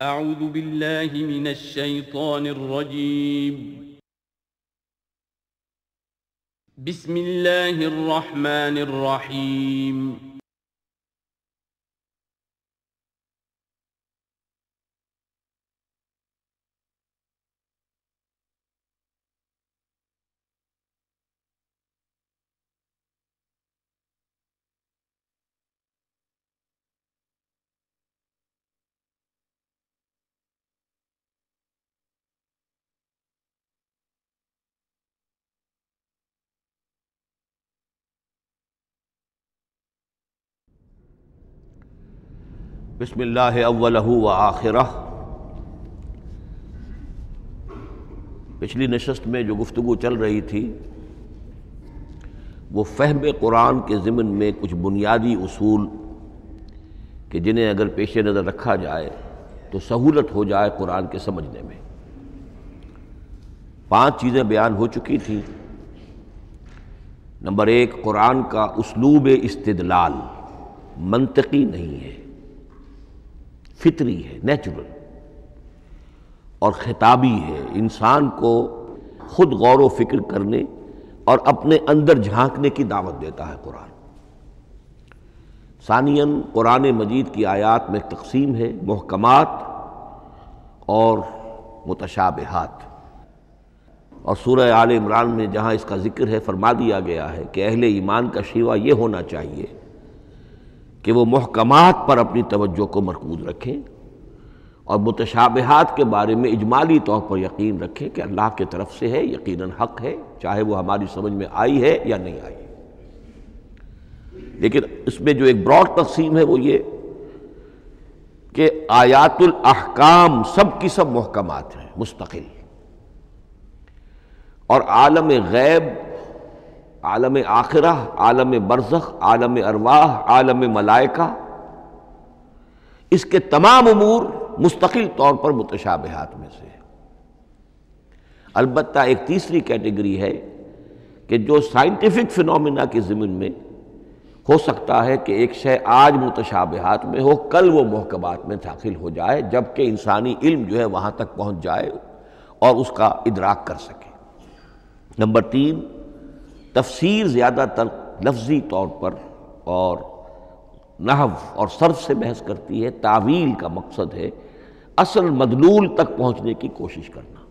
اعوذ باللہ من الشیطان الرجیم بسم اللہ الرحمن الرحیم بسم اللہ اولہ و آخرہ۔ پچھلی نشست میں جو گفتگو چل رہی تھی وہ فہم قرآن کے ضمن میں کچھ بنیادی اصول کہ جنہیں اگر پیش نظر رکھا جائے تو سہولت ہو جائے قرآن کے سمجھنے میں۔ 5 چیزیں بیان ہو چکی تھیں۔ نمبر 1، قرآن کا اسلوب استدلال منطقی نہیں ہے، فطری ہے، نیچرل اور خطابی ہے، انسان کو خود غور و فکر کرنے اور اپنے اندر جھانکنے کی دعوت دیتا ہے قرآن۔ ثانیاً، قرآن مجید کی آیات میں تقسیم ہے، محکمات اور متشابہات، اور سورہ آل عمران میں جہاں اس کا ذکر ہے فرما دیا گیا ہے کہ اہل ایمان کا شیوہ یہ ہونا چاہیے کہ وہ محکمات پر اپنی توجہ کو مرکوز رکھیں اور متشابہات کے بارے میں اجمالی طور پر یقین رکھیں کہ اللہ کی طرف سے ہے، یقیناً حق ہے، چاہے وہ ہماری سمجھ میں آئی ہے یا نہیں آئی۔ لیکن اس میں جو ایک براڈ تقسیم ہے وہ یہ کہ آیات الاحکام سب کی سب محکمات ہیں، مستقل، اور عالم غیب، عالم آخرہ، عالم برزخ، عالم ارواح، عالم ملائکہ، اس کے تمام امور مستقل طور پر متشابہات میں سے ہے۔ البتہ ایک تیسری کیٹیگری ہے کہ جو سائنٹیفک فینومینا کے ضمن میں ہو سکتا ہے کہ ایک شے آج متشابہات میں ہو، کل وہ محکمات میں داخل ہو جائے، جبکہ انسانی علم جو ہے وہاں تک پہنچ جائے اور اس کا ادراک کر سکے۔ نمبر 3، تفسیر زیادہ تر لفظی طور پر اور نحو اور صرف سے بحث کرتی ہے، تعویل کا مقصد ہے اصل مدلول تک پہنچنے کی کوشش کرنا۔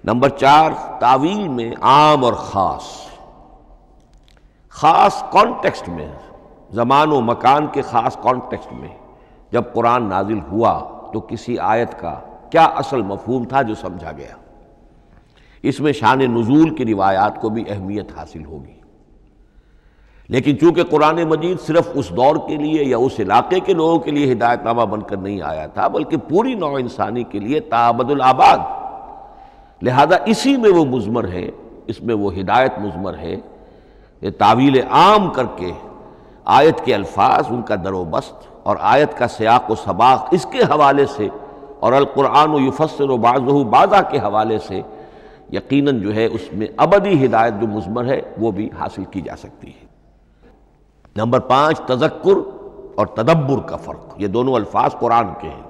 نمبر 4، تعویل میں عام اور خاص، خاص کانٹیکسٹ میں، زمان و مکان کے خاص کانٹیکسٹ میں جب قرآن نازل ہوا تو کسی آیت کا کیا اصل مفہوم تھا جو سمجھا گیا، اس میں شان نزول کی روایات کو بھی اہمیت حاصل ہوگی۔ لیکن چونکہ قرآن مجید صرف اس دور کے لیے یا اس علاقے کے لوگوں کے لیے ہدایت نامہ بن کر نہیں آیا تھا، بلکہ پوری نوع انسانی کے لیے تا ابد الآباد، لہذا اسی میں وہ مضمر ہے، اس میں وہ ہدایت مضمر ہے کہ تعویل عام کر کے آیت کے الفاظ، ان کا در و بست اور آیت کا سیاق و سباق اس کے حوالے سے، اور القرآن یفسر بعضہ بعضا کے حوالے سے یقیناً جو ہے اس میں ابدی ہدایت جو مضمر ہے وہ بھی حاصل کی جا سکتی ہے۔ نمبر 5، تذکر اور تدبر کا فرق، یہ دونوں الفاظ قرآن کے ہیں۔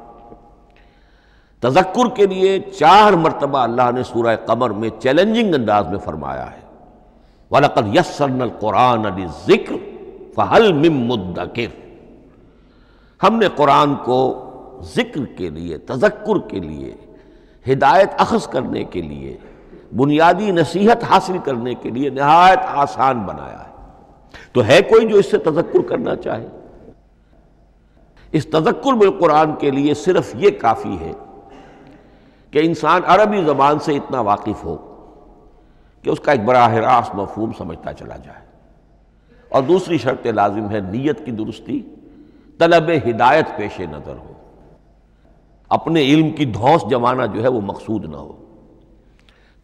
تذکر کے لیے 4 مرتبہ اللہ نے سورہ قمر میں چیلنجنگ انداز میں فرمایا ہے، وَلَقَدْ يَسَّرْنَا الْقُرْآنَ لِلذِّكْرِ فَهَلْ مِن مُّدَّكِرٍ، ہم نے قرآن کو ذکر کے لیے، تذکر کے لیے، ہدایت اخذ کرنے کے لیے، بنیادی نصیحت حاصل کرنے کے لیے نہایت آسان بنایا ہے۔ تو ہے کوئی جو اس سے تذکر کرنا چاہے؟ اس تذکر بالقرآن کے لیے صرف یہ کافی ہے کہ انسان عربی زبان سے اتنا واقف ہو کہ اس کا ایک براہ راست مفہوم سمجھتا چلا جائے، اور دوسری شرط لازم ہے نیت کی درستی، طلب ہدایت پیش نظر ہو، اپنے علم کی دھوس جمانا جو ہے وہ مقصود نہ ہو،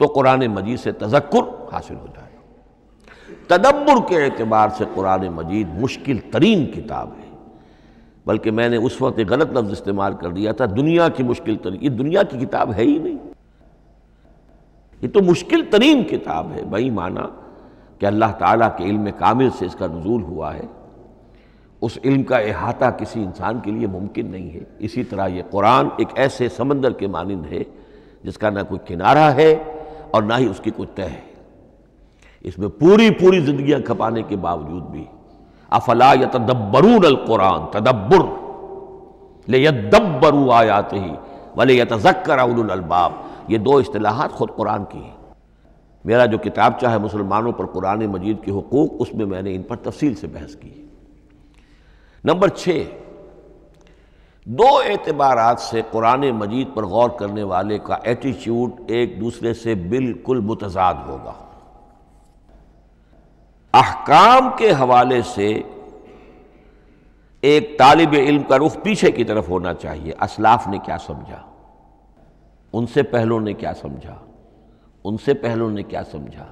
تو قرآن مجید سے تذکر حاصل ہو جائے۔ تدبر کے اعتبار سے قرآن مجید مشکل ترین کتاب ہے، بلکہ میں نے اس وقت ایک غلط لفظ استعمال کر دیا تھا، دنیا کی مشکل ترین، یہ دنیا کی کتاب ہے ہی نہیں، یہ تو مشکل ترین کتاب ہے، بھائی معنی کہ اللہ تعالیٰ کے علم کامل سے اس کا نزول ہوا ہے، اس علم کا احاطہ کسی انسان کے لیے ممکن نہیں ہے۔ اسی طرح یہ قرآن ایک ایسے سمندر کے مانند ہے جس کا نہ کوئی کنارہ ہے اور نہ ہی اس کی کوئی تہہ ہے۔ اس میں پوری زندگیاں کھپانے کے باوجود بھی افلا یتدبرون القرآن، تدبر، لیدبروا آیاتہ ولیتذکر اولو الالباب، یہ دو اصطلاحات خود قرآن کی ہیں۔ میرا جو کتابچہ ہے مسلمانوں پر قرآن مجید کے حقوق، اس میں نے ان پر تفصیل سے بحث کی۔ نمبر 6، دو اعتبارات سے قرآن مجید پر غور کرنے والے کا ایٹیچیوڈ ایک دوسرے سے بالکل متضاد ہوگا۔ احکام کے حوالے سے ایک طالب علم کا رخ پیچھے کی طرف ہونا چاہیے، اسلاف نے کیا سمجھا، ان سے پہلوں نے کیا سمجھا، ان سے پہلوں نے کیا سمجھا،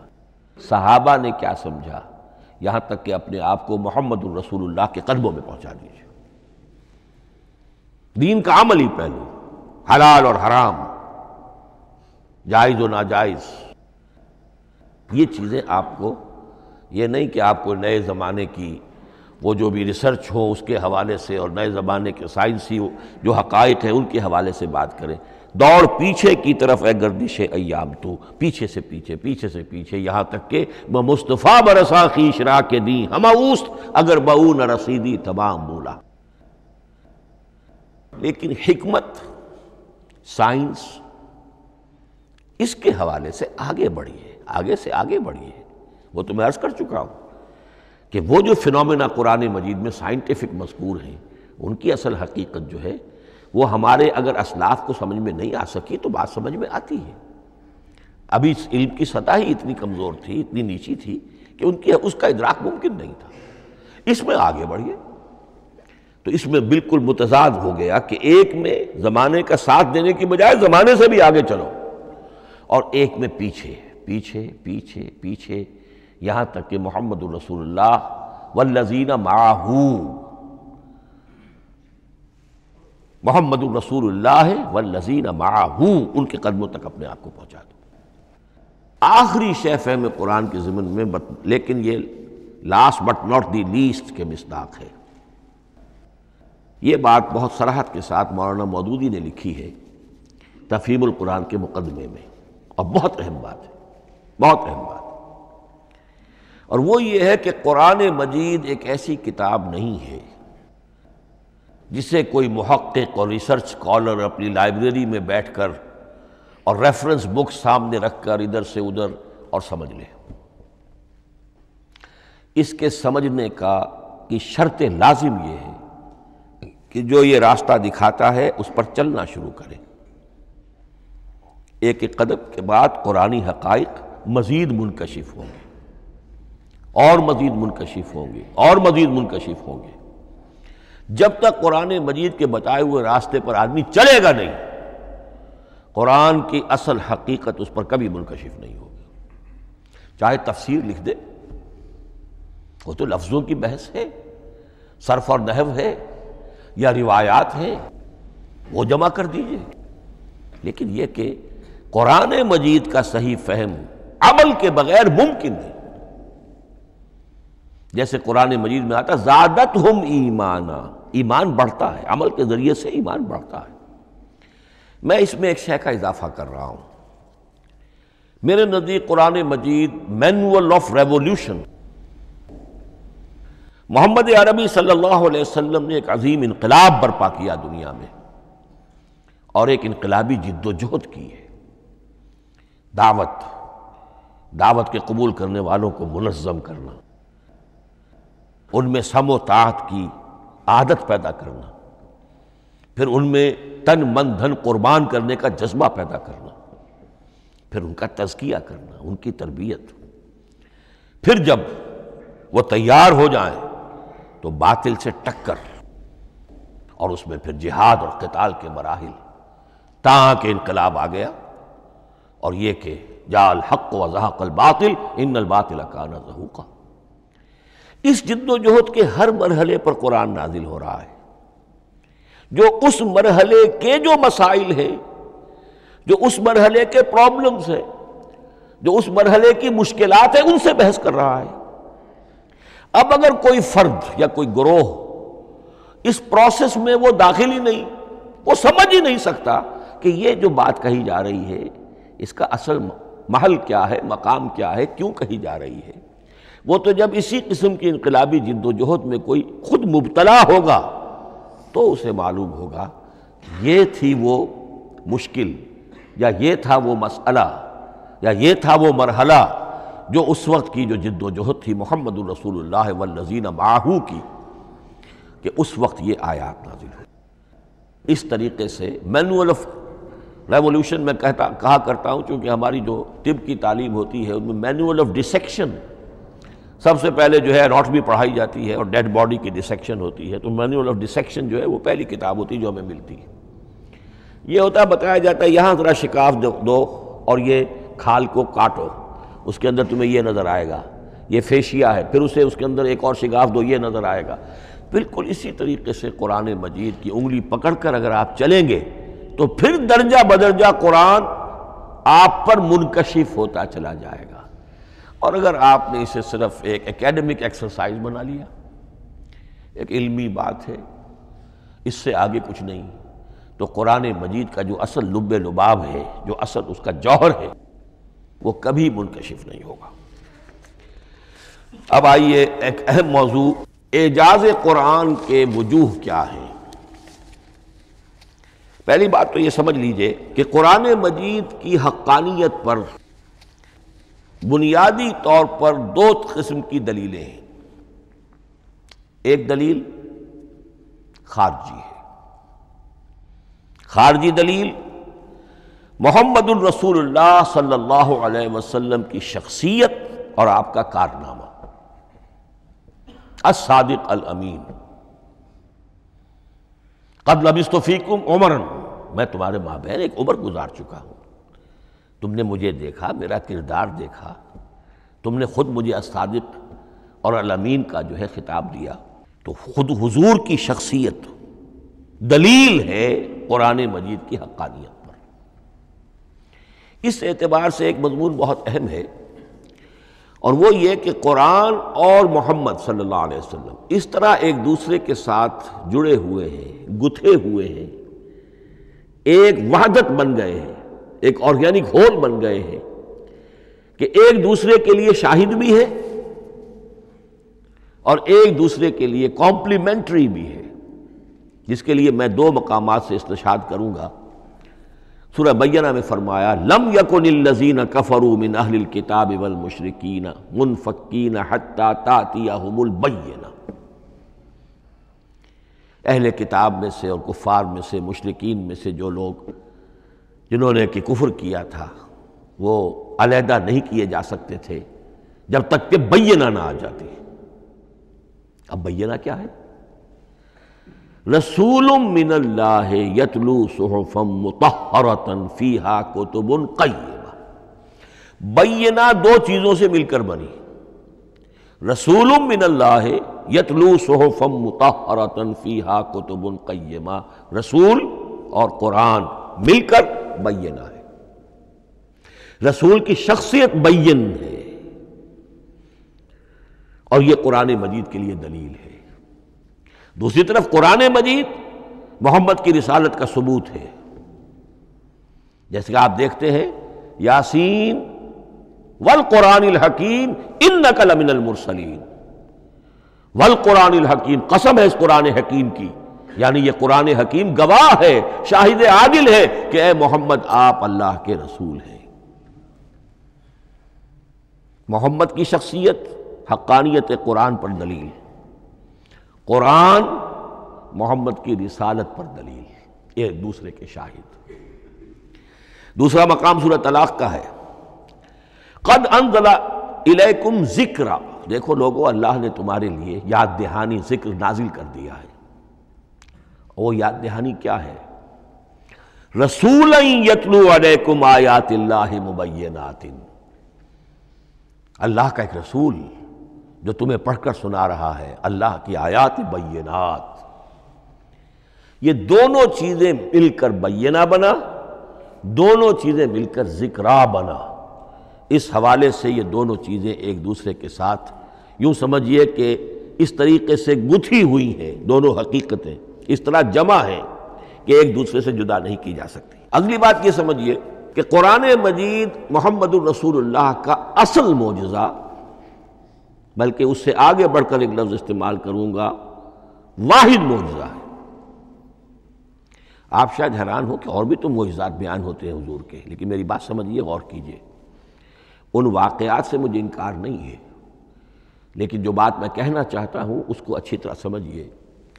صحابہ نے کیا سمجھا، یہاں تک کہ اپنے آپ کو محمد الرسول اللہ کے قدموں میں پہنچا دیجیے۔ دین کا عملی پہلو، حلال اور حرام، جائز و ناجائز، یہ چیزیں آپ کو، یہ نہیں کہ آپ کو نئے زمانے کی وہ جو بھی ریسرچ ہو اس کے حوالے سے اور نئے زمانے کے سائنسی جو حقائق ہیں ان کے حوالے سے بات کریں۔ دوڑ پیچھے کی طرف اے گردش ایام تو، پیچھے سے پیچھے، پیچھے سے پیچھے، یہاں تک کہ مصطفیٰ برسا خیش را کے دی ہما اوست اگر بہو نہ رسیدی تمام مولا۔ لیکن حکمت، سائنس اس کے حوالے سے آگے بڑھی ہے، آگے سے آگے بڑھی ہے۔ وہ تو میں عرض کر چکا ہوں کہ وہ جو فینومینا قرآن مجید میں سائنٹیفک مذکور ہیں، ان کی اصل حقیقت جو ہے وہ ہمارے اگر اسلاف کو سمجھ میں نہیں آ سکی تو بات سمجھ میں آتی ہے۔ ابھی اس علم کی سطح ہی اتنی کمزور تھی، اتنی نیچی تھی کہ ان کی اس کا ادراک ممکن نہیں تھا۔ اس میں آگے بڑھیے تو اس میں بالکل متضاد ہو گیا کہ ایک میں زمانے کا ساتھ دینے کی بجائے زمانے سے بھی آگے چلو، اور ایک میں پیچھے پیچھے پیچھے پیچھے، یہاں تک کہ محمد الرسول اللہ والذین معہ، محمد الرسول اللہ والذین معہ، ان کے قدموں تک اپنے آپ کو پہنچا دو۔ آخری شے فہم قرآن کے ضمن میں، لیکن یہ last but not the least کے مصداق ہے، یہ بات بہت صراحت کے ساتھ مولانا مودودی نے لکھی ہے تفہیم القرآن کے مقدمے میں، اور بہت اہم بات ہے، بہت اہم بات، اور وہ یہ ہے کہ قرآن مجید ایک ایسی کتاب نہیں ہے جسے کوئی محقق اور ریسرچ اسکالر اپنی لائبریری میں بیٹھ کر اور ریفرنس بک سامنے رکھ کر ادھر سے ادھر اور سمجھ لے۔ اس کے سمجھنے کی شرط لازم یہ ہے کہ جو یہ راستہ دکھاتا ہے اس پر چلنا شروع کرے۔ ایک ایک قدم کے بعد قرآنی حقائق مزید منکشف ہوں گے، اور مزید منکشف ہوں گے، اور مزید منکشف ہوں گے۔ جب تک قرآن مجید کے بتائے ہوئے راستے پر آدمی چلے گا نہیں، قرآن کی اصل حقیقت اس پر کبھی منکشف نہیں ہوگی۔ چاہے تفسیر لکھ دے، وہ تو لفظوں کی بحث ہے، صرف اور نحو ہے، یا روایات ہیں، وہ جمع کر دیجئے، لیکن یہ کہ قرآن مجید کا صحیح فہم عمل کے بغیر ممکن نہیں۔ جیسے قرآن مجید میں آتا زادتہم ایمانا، ایمان بڑھتا ہے، عمل کے ذریعے سے ایمان بڑھتا ہے۔ میں اس میں ایک شے کا اضافہ کر رہا ہوں، میرے نزدیک قرآن مجید مینول آف ریولیوشن، محمد عربی صلی اللہ علیہ وسلم نے ایک عظیم انقلاب برپا کیا دنیا میں، اور ایک انقلابی جد و جہد کی ہے۔ دعوت کے قبول کرنے والوں کو منظم کرنا، ان میں سم و طاعت کی عادت پیدا کرنا، پھر ان میں تن من دھن قربان کرنے کا جذبہ پیدا کرنا، پھر ان کا تزکیہ کرنا، ان کی تربیت، پھر جب وہ تیار ہو جائیں تو باطل سے ٹکر، اور اس میں پھر جہاد اور قتال کے مراحل، تاکہ انقلاب آ گیا، اور یہ کہ جاء الحق وزہق الباطل ان الباطل کان زہوقا۔ اس جد و جہد کے ہر مرحلے پر قرآن نازل ہو رہا ہے، جو اس مرحلے کے جو مسائل ہیں، جو اس مرحلے کے پرابلمز ہیں، جو اس مرحلے کی مشکلات ہیں، ان سے بحث کر رہا ہے۔ اب اگر کوئی فرد یا کوئی گروہ اس پروسیس میں وہ داخل ہی نہیں، وہ سمجھ ہی نہیں سکتا کہ یہ جو بات کہی جا رہی ہے اس کا اصل محل کیا ہے، مقام کیا ہے، کیوں کہی جا رہی ہے۔ وہ تو جب اسی قسم کی انقلابی جد و جہد میں کوئی خود مبتلا ہوگا تو اسے معلوم ہوگا کہ یہ تھی وہ مشکل، یا یہ تھا وہ مسئلہ، یا یہ تھا وہ مرحلہ جو اس وقت کی جو جد و جہد تھی محمد الرسول اللہ والذین معہ کی، کہ اس وقت یہ آیات نازل ہوئی۔ اس طریقے سے مینول آف ریولوشن میں کہا کرتا ہوں، چونکہ ہماری جو طب کی تعلیم ہوتی ہے ان میں مینول آف ڈسیکشن سب سے پہلے جو ہے اناٹومی پڑھائی جاتی ہے اور ڈیڈ باڈی کی ڈسیکشن ہوتی ہے، تو مینول آف ڈسیکشن جو ہے وہ پہلی کتاب ہوتی ہے جو ہمیں ملتی ہے۔ یہ ہوتا ہے، بتایا جاتا ہے یہاں ذرا شکاف دو اور یہ کھال کو کاٹو، اس کے اندر تمہیں یہ نظر آئے گا، یہ فیشیا ہے، پھر اسے اس کے اندر ایک اور شگاف دو، یہ نظر آئے گا۔ بالکل اسی طریقے سے قرآن مجید کی انگلی پکڑ کر اگر آپ چلیں گے تو پھر درجہ بدرجہ قرآن آپ پر منکشف ہوتا چلا جائے گا۔ اور اگر آپ نے اسے صرف ایک اکیڈمک ایکسرسائز بنا لیا، ایک علمی بات ہے، اس سے آگے کچھ نہیں، تو قرآن مجید کا جو اصل لب لباب ہے، جو اصل اس کا جوہر ہے، وہ کبھی منکشف نہیں ہوگا۔ اب آئیے ایک اہم موضوع، اعجاز قرآن کے وجوہ کیا ہیں۔ پہلی بات تو یہ سمجھ لیجئے کہ قرآن مجید کی حقانیت پر بنیادی طور پر دو قسم کی دلیلیں ہیں۔ ایک دلیل خارجی ہے، خارجی دلیل محمد الرسول اللہ صلی اللہ علیہ وسلم کی شخصیت اور آپ کا کارنامہ، الصادق الامین، قد لبثت فیکم عمرا، میں تمہارے مابین ایک عمر گزار چکا ہوں، تم نے مجھے دیکھا، میرا کردار دیکھا، تم نے خود مجھے الصادق اور الامین کا جو ہے خطاب دیا، تو خود حضور کی شخصیت دلیل ہے قرآن مجید کی حقانیت پر۔ اس اعتبار سے ایک مضمون بہت اہم ہے، اور وہ یہ کہ قرآن اور محمد صلی اللہ علیہ وسلم اس طرح ایک دوسرے کے ساتھ جڑے ہوئے ہیں، گتھے ہوئے ہیں، ایک وحدت بن گئے ہیں، ایک آرگینک ہول بن گئے ہیں کہ ایک دوسرے کے لیے شاہد بھی ہے اور ایک دوسرے کے لیے کمپلیمنٹری بھی ہے، جس کے لیے میں دو مقامات سے استشہاد کروں گا۔ سورہ بینہ میں فرمایا لم یکن الذین کفروا من اہل الکتاب والمشرکین منفکین حتی تأتیہم البینہ، اہل کتاب میں سے اور کفار میں سے، مشرکین میں سے جو لوگ جنہوں نے کہ کفر کیا تھا، وہ علیحدہ نہیں کیے جا سکتے تھے جب تک کہ بینہ نہ آ جاتی۔ اب بینہ کیا ہے؟ رسول من اللہ یتلو صحفا مطہرۃ فیہا کتب قیمہ، بینہ دو چیزوں سے مل کر بنی، رسول من اللہ یتلو صحفا مطہرۃ فیہا کتب قیمہ، رسول اور قرآن مل کر بینہ ہے، رسول کی شخصیت بین ہے، اور یہ قرآن مجید کے لیے دلیل ہے۔ دوسری طرف قرآن مجید محمد کی رسالت کا ثبوت ہے، جیسے کہ آپ دیکھتے ہیں یاسین والقرآن الحکیم انک لمن المرسلین، والقرآن الحکیم، قسم ہے اس قرآن حکیم کی، یعنی یہ قرآن حکیم گواہ ہے، شاہد عادل ہے کہ اے محمد آپ اللہ کے رسول ہیں۔ محمد کی شخصیت، حقانیت قرآن پر دلیل، قرآن محمد کی رسالت پر دلیل، ایک دوسرے کے شاہد۔ دوسرا مقام سورہ طلاق کا ہے، قد انزل الیکم ذکرا، دیکھو لوگو اللہ نے تمہارے لیے یاد دہانی ذکر نازل کر دیا ہے۔ وہ یاد دہانی کیا ہے؟ رسولا یتلو علیکم آیات اللہ مبینات، اللہ کا ایک رسول جو تمہیں پڑھ کر سنا رہا ہے اللہ کی آیات بینات۔ یہ دونوں چیزیں مل کر بینہ بنا، دونوں چیزیں مل کر ذکرا بنا۔ اس حوالے سے یہ دونوں چیزیں ایک دوسرے کے ساتھ یوں سمجھیے کہ اس طریقے سے گتھی ہوئی ہیں دونوں حقیقتیں، اس طرح جمع ہیں کہ ایک دوسرے سے جدا نہیں کی جا سکتی۔ اگلی بات یہ سمجھیے کہ قرآن مجید محمد الرسول اللہ کا اصل معجزہ، بلکہ اس سے آگے بڑھ کر ایک لفظ استعمال کروں گا، واحد معجزہ ہے۔ آپ شاید حیران ہو کہ اور بھی تو معجزات بیان ہوتے ہیں حضور کے، لیکن میری بات سمجھیے، غور کیجیے۔ ان واقعات سے مجھے انکار نہیں ہے، لیکن جو بات میں کہنا چاہتا ہوں اس کو اچھی طرح سمجھیے۔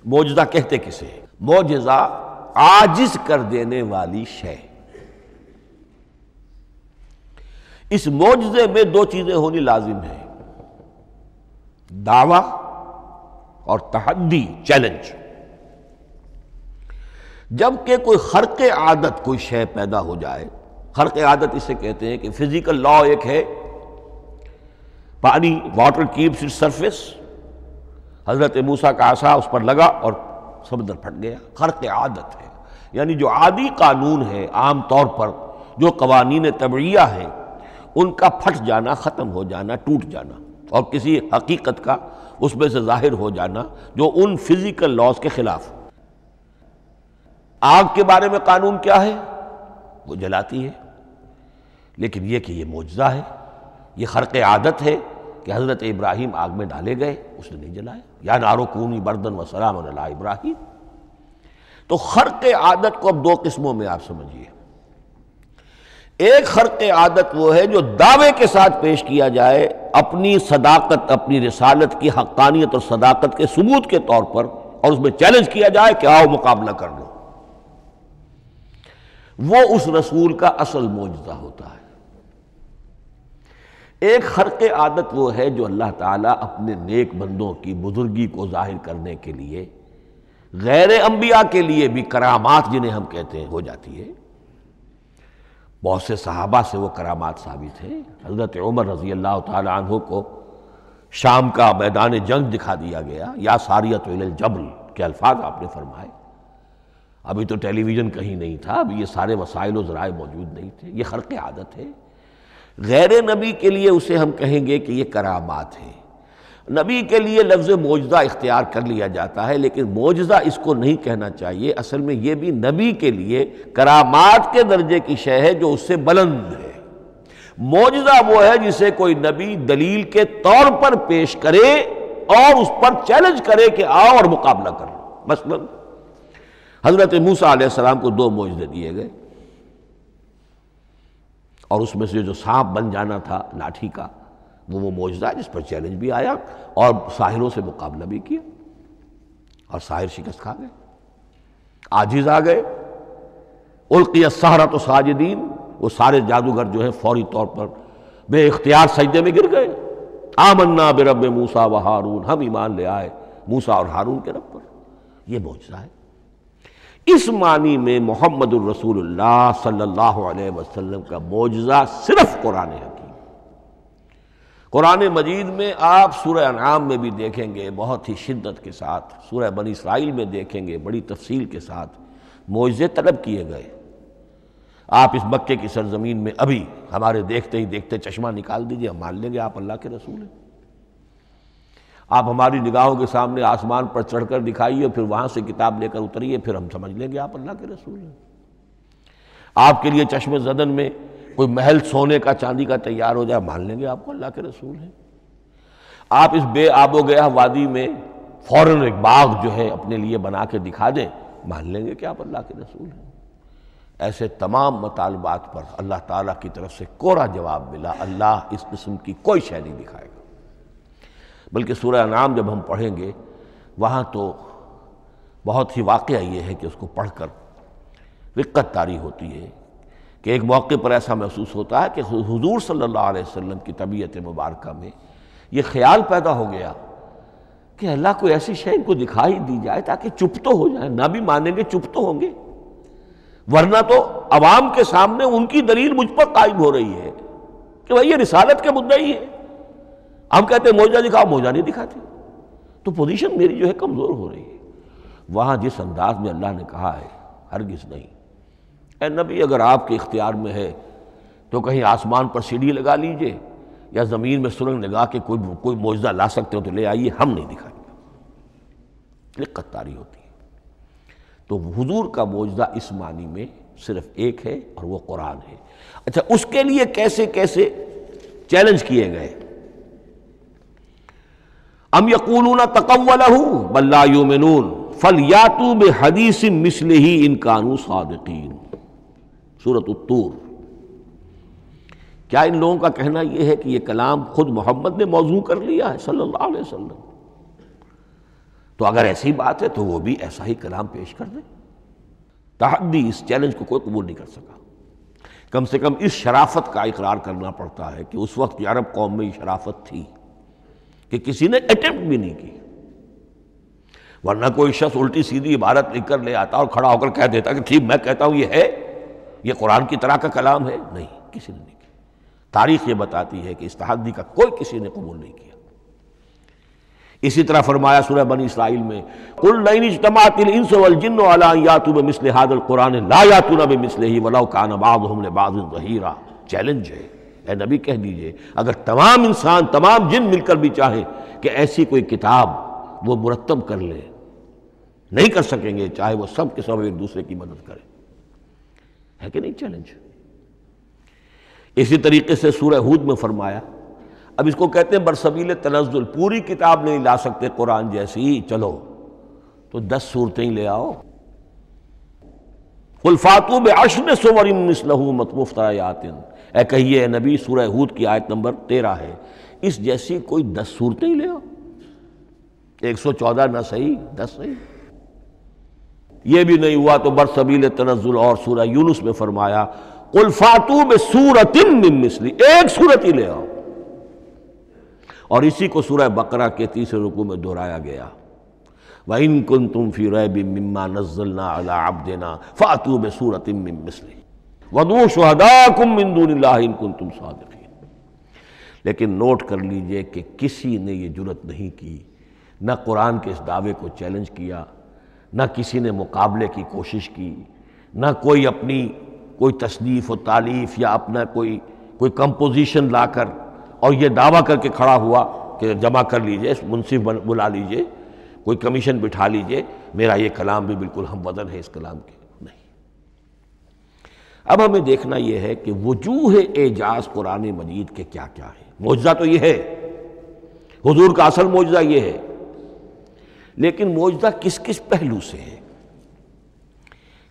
معجزہ کہتے کسے ہیں؟ معجزہ عاجز کر دینے والی شے۔ اس معجزے میں دو چیزیں ہونی لازم ہیں، دعویٰ اور تحدی، چیلنج۔ جب کہ کوئی خرق عادت کوئی شے پیدا ہو جائے، خرق عادت اسے کہتے ہیں کہ فزیکل لا ایک ہے، پانی، واٹر کیپس اٹس سرفیس، حضرت موسیٰ کا عصا اس پر لگا اور سمندر پھٹ گیا، خرق عادت ہے، یعنی جو عادی قانون ہے، عام طور پر جو قوانین طبعیہ ہیں ان کا پھٹ جانا، ختم ہو جانا، ٹوٹ جانا، اور کسی حقیقت کا اس میں سے ظاہر ہو جانا جو ان فزیکل لاز کے خلاف۔ آگ کے بارے میں قانون کیا ہے؟ وہ جلاتی ہے، لیکن یہ کہ یہ معجزہ ہے، یہ خرق عادت ہے کہ حضرت ابراہیم آگ میں ڈالے گئے، اس نے نہیں جلایا، یا نارو کونی بردن و سلام علی ابراہیم۔ تو خرق عادت کو اب دو قسموں میں آپ سمجھیے۔ ایک خرق عادت وہ ہے جو دعوے کے ساتھ پیش کیا جائے، اپنی صداقت، اپنی رسالت کی حقانیت اور صداقت کے ثبوت کے طور پر، اور اس میں چیلنج کیا جائے کہ آؤ مقابلہ کر لو۔ وہ اس رسول کا اصل معجزہ ہوتا ہے۔ ایک خرق عادت وہ ہے جو اللہ تعالیٰ اپنے نیک بندوں کی بزرگی کو ظاہر کرنے کے لیے، غیر انبیاء کے لیے بھی کرامات جنہیں ہم کہتے ہیں ہو جاتی ہے۔ بہت سے صحابہ سے وہ کرامات ثابت ہیں۔ حضرت عمر رضی اللہ تعالی عنہ کو شام کا میدان جنگ دکھا دیا گیا، یا ساریۃ الی الجبل کے الفاظ آپ نے فرمائے۔ ابھی تو ٹیلی ویژن کہیں نہیں تھا، ابھی یہ سارے وسائل و ذرائع موجود نہیں تھے، یہ خرق عادت ہے۔ غیر نبی کے لیے اسے ہم کہیں گے کہ یہ کرامات ہے۔ نبی کے لیے لفظ معجزہ اختیار کر لیا جاتا ہے، لیکن معجزہ اس کو نہیں کہنا چاہیے، اصل میں یہ بھی نبی کے لیے کرامات کے درجے کی شے ہے جو اس سے بلند ہے۔ معجزہ وہ ہے جسے کوئی نبی دلیل کے طور پر پیش کرے اور اس پر چیلنج کرے کہ آؤ اور مقابلہ کرو۔ مثلا حضرت موسیٰ علیہ السلام کو دو معجزے دیے گئے، اور اس میں سے جو سانپ بن جانا تھا لاٹھی کا، وہ معجزہ ہے جس پر چیلنج بھی آیا اور ساحروں سے مقابلہ بھی کیا، اور ساحر شکست کھا گئے، عاجز آ گئے۔ القی السحرۃ ساجدین، وہ سارے جادوگر جو ہیں فوری طور پر بے اختیار سجدے میں گر گئے۔ آمنا برب موسیٰ و ہارون، ہم ایمان لے آئے موسیٰ اور ہارون کے رب پر۔ یہ معجزہ ہے۔ اس معنی میں محمد الرسول اللہ صلی اللہ علیہ وسلم کا معجزہ صرف قرآن حکیم۔ قرآن مجید میں آپ سورہ انعام میں بھی دیکھیں گے بہت ہی شدت کے ساتھ، سورہ بنی اسرائیل میں دیکھیں گے بڑی تفصیل کے ساتھ معجزے طلب کیے گئے۔ آپ اس مکے کی سرزمین میں ابھی ہمارے دیکھتے ہی دیکھتے چشمہ نکال دیجئے، ہم مان لیں گے آپ اللہ کے رسول ہیں۔ آپ ہماری نگاہوں کے سامنے آسمان پر چڑھ کر دکھائیے، پھر وہاں سے کتاب لے کر اتریے، پھر ہم سمجھ لیں گے آپ اللہ کے رسول ہیں۔ آپ کے لیے چشم زدن میں کوئی محل سونے کا چاندی کا تیار ہو جائے، مان لیں گے آپ کو اللہ کے رسول ہیں۔ آپ اس بے آب و گیا وادی میں فوراً ایک باغ جو ہے اپنے لیے بنا کے دکھا دیں، مان لیں گے کہ آپ اللہ کے رسول ہیں۔ ایسے تمام مطالبات پر اللہ تعالیٰ کی طرف سے کوڑا جواب ملا، اللہ اس قسم کی کوئی شے نہیں دکھائے گا۔ بلکہ سورہ انعام جب ہم پڑھیں گے وہاں تو بہت ہی واقعہ یہ ہے کہ اس کو پڑھ کر رقت طاری ہوتی ہے کہ ایک موقع پر ایسا محسوس ہوتا ہے کہ حضور صلی اللہ علیہ وسلم کی طبیعت مبارکہ میں یہ خیال پیدا ہو گیا کہ اللہ کو ایسی شے ان کو دکھائی دی جائے تاکہ چپ تو ہو جائیں، نہ بھی مانیں گے چپ تو ہوں گے، ورنہ تو عوام کے سامنے ان کی دلیل مجھ پر قائم ہو رہی ہے کہ بھائی یہ رسالت کے مدعی ہے، ہم کہتے ہیں معجزہ دکھاؤ، معجزہ نہیں دکھاتے، تو پوزیشن میری جو ہے کمزور ہو رہی ہے۔ وہاں جس انداز میں اللہ نے کہا ہے، ہرگز نہیں، اے نبی اگر آپ کے اختیار میں ہے تو کہیں آسمان پر سیڑھی لگا لیجئے یا زمین میں سرنگ لگا کے کوئی معجزہ لا سکتے ہو تو لے آئیے، ہم نہیں دکھائیں گے۔ لقت طاری ہوتی ہے۔ تو حضور کا معجزہ اس معنی میں صرف ایک ہے اور وہ قرآن ہے۔ اچھا، اس کے لیے کیسے کیسے چیلنج کیے گئے؟ ام یقولون تقولہ بل لا یؤمنون فلیاتوا بحدیث مثلہ ان کانوا صادقین، سورۃ الطور۔ کیا ان لوگوں کا کہنا یہ ہے کہ یہ کلام خود محمد نے موضوع کر لیا ہے صلی اللہ علیہ وسلم؟ تو اگر ایسی بات ہے تو وہ بھی ایسا ہی کلام پیش کر دیں۔ تحدی، اس چیلنج کو کوئی قبول نہیں کر سکا۔ کم سے کم اس شرافت کا اقرار کرنا پڑتا ہے کہ اس وقت عرب قوم میں یہ شرافت تھی کہ کسی نے اٹیمپٹ بھی نہیں کی، ورنہ کوئی شخص الٹی سیدھی عبارت لکھ کر لے آتا اور کھڑا ہو کر کہہ دیتا کہ ٹھیک میں کہتا ہوں یہ ہے، یہ قرآن کی طرح کا کلام ہے۔ نہیں، کسی نے نہیں کیا۔ تاریخ یہ بتاتی ہے کہ اس تحدی کا کوئی کسی نے قبول نہیں کیا۔ اسی طرح فرمایا سورہ بنی اسرائیل میں قُلْ لَئِنِ اجْتَمَعَتِ الْإِنسُ وَالْجِنُّ عَلَىٰ أَن يَأْتُوا بِمِثْلِ هَٰذَا الْقُرْآنِ لَا يَأْتُونَ بِمِثْلِهِ وَلَوْ كَانَ بَعْضُهُمْ لِبَعْضٍ ظَهِيرًا۔ چیلنج ہے، اے نبی کہہ دیجئے اگر تمام انسان، تمام جن مل کر بھی چاہیں کہ ایسی کوئی کتاب وہ مرتب کر لیں، نہیں کر سکیں گے، چاہے وہ سب کے سب ایک دوسرے کی مدد کریں۔ ہے کہ نہیں چیلنج؟ اسی طریقے سے سورہ ہود میں فرمایا، اب اس کو کہتے ہیں برسبیل تنزل، پوری کتاب نہیں لا سکتے قرآن جیسی، چلو تو 10 صورتیں لے آؤ۔ قُلْ فَاتُوا بِعَشْرِ سُوَرٍ مِثْلَهُ مُفْتَرَيَاتٍ، اے کہیے اے نبی، سورہ ہود کی آیت نمبر 13 ہے، اس جیسی کوئی 10 صورتیں لے آؤ۔ 114 نہ صحیح، 10 صحیح۔ یہ بھی نہیں ہوا تو برسبیل تنزل اور سورہ یونس میں فرمایا قُلْ فَاتُوا بِسُورَةٍ مِّن مِثْلِهِ، ایک صورت ہی لے آؤ۔ اور اسی کو سورہ بقرہ کے 30 رکوع میں دہرایا گیا، وَإِن كُنتُمْ فِي رَيْبٍ مِّمَّا نَزَّلْنَا عَلَىٰ عَبْدِنَا فَأْتُوا بِسُورَةٍ مِّن مِّثْلِهِ وَادْعُوا شُهَدَاءَكُم مِّن دُونِ اللَّهِ إِن كُنتُمْ صَادِقِينَ۔ لیکن نوٹ کر لیجئے کہ کسی نے یہ جرت نہیں کی، نہ قرآن کے اس دعوے کو چیلنج کیا، نہ کسی نے مقابلے کی کوشش کی، نہ کوئی اپنی کوئی تصنیف و تالیف یا اپنا کوئی کمپوزیشن لا کر اور یہ دعویٰ کر کے کھڑا ہوا کہ جمع کر لیجئے، منصف بلا لیجئے، کوئی کمیشن بٹھا لیجئے، میرا یہ کلام بھی بالکل ہم وزن ہے اس کلام کے۔ نہیں۔ اب ہمیں دیکھنا یہ ہے کہ وجوہ اعجاز قرآن مجید کے کیا کیا ہے۔ معجزہ تو یہ ہے، حضور کا اصل معجزہ یہ ہے، لیکن معجزہ کس کس پہلو سے ہے؟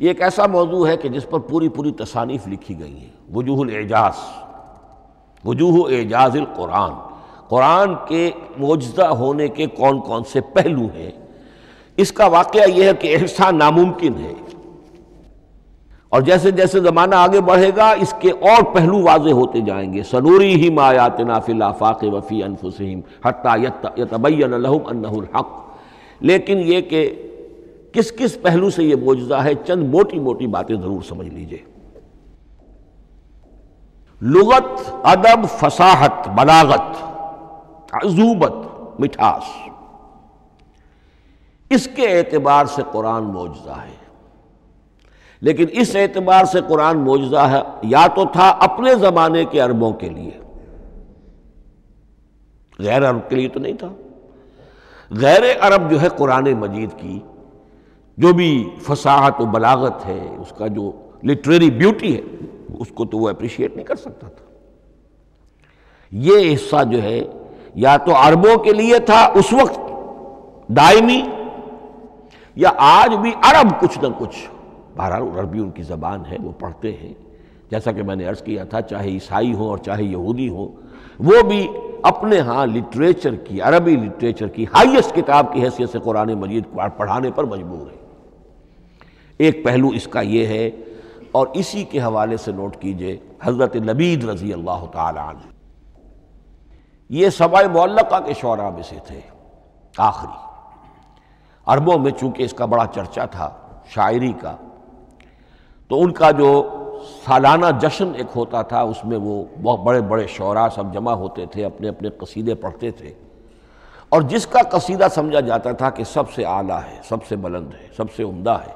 یہ ایک ایسا موضوع ہے کہ جس پر پوری تصانیف لکھی گئی ہیں۔ وجوہ الاعجاز، وجوہ اعجاز القرآن، قرآن کے معجزہ ہونے کے کون کون سے پہلو ہیں۔ اس کا واقعہ یہ ہے کہ احسان ناممکن ہے، اور جیسے جیسے زمانہ آگے بڑھے گا اس کے اور پہلو واضح ہوتے جائیں گے۔ سنوریہم آیاتنا فی الآفاق وفی انفسہم حتی یتبین لہم انہ الحق۔ لیکن یہ کہ کس کس پہلو سے یہ معجزہ ہے، چند موٹی موٹی باتیں ضرور سمجھ لیجئے۔ لغت، ادب، فصاحت، بلاغت، عذوبت، مٹھاس، اس کے اعتبار سے قرآن معجزہ ہے۔ لیکن اس اعتبار سے قرآن معجزہ ہے یا تو تھا اپنے زمانے کے عربوں کے لیے، غیر عرب کے لیے تو نہیں تھا۔ غیر عرب جو ہے قرآن مجید کی جو بھی فصاحت و بلاغت ہے، اس کا جو لٹریری بیوٹی ہے، اس کو تو وہ اپریشیٹ نہیں کر سکتا تھا۔ یہ حصہ جو ہے یا تو عربوں کے لیے تھا اس وقت دائمی، یا آج بھی عرب کچھ نہ کچھ، بہرحال عربی ان کی زبان ہے، وہ پڑھتے ہیں، جیسا کہ میں نے عرض کیا تھا، چاہے عیسائی ہوں اور چاہے یہودی ہوں، وہ بھی اپنے ہاں لٹریچر کی، عربی لٹریچر کی ہائیسٹ کتاب کی حیثیت سے قرآن مجید کو پڑھانے پر مجبور ہے۔ ایک پہلو اس کا یہ ہے، اور اسی کے حوالے سے نوٹ کیجئے حضرت لبید رضی اللہ تعالی عنہ، یہ سبع معلقہ کے شعراء میں سے تھے آخری۔ عربوں میں چونکہ اس کا بڑا چرچا تھا شاعری کا، تو ان کا جو سالانہ جشن ایک ہوتا تھا، اس میں وہ بہت بڑے بڑے شعراء سب جمع ہوتے تھے، اپنے اپنے قصیدے پڑھتے تھے، اور جس کا قصیدہ سمجھا جاتا تھا کہ سب سے اعلیٰ ہے، سب سے بلند ہے، سب سے عمدہ ہے،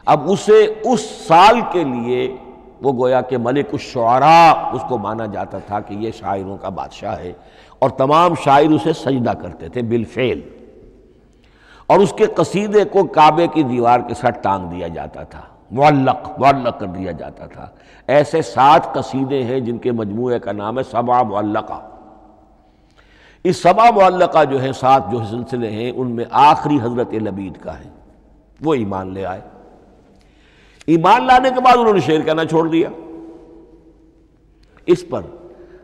اب اسے اس سال کے لیے وہ گویا کہ ملک الشعراء اس کو مانا جاتا تھا کہ یہ شاعروں کا بادشاہ ہے، اور تمام شاعر اسے سجدہ کرتے تھے بالفعل۔ اور اس کے قصیدے کو کعبے کی دیوار کے ساتھ ٹانگ دیا جاتا تھا، معلق کر دیا جاتا تھا۔ ایسے 7 قصیدے ہیں جن کے مجموعے کا نام ہے 7 معلقہ۔ اس 7 معلقہ جو ہے 7 جو سلسلے ہیں، ان میں آخری حضرت لبید کا ہے، وہ ایمان لے آئے۔ ایمان لانے کے بعد انہوں نے شعر کہنا چھوڑ دیا۔ اس پر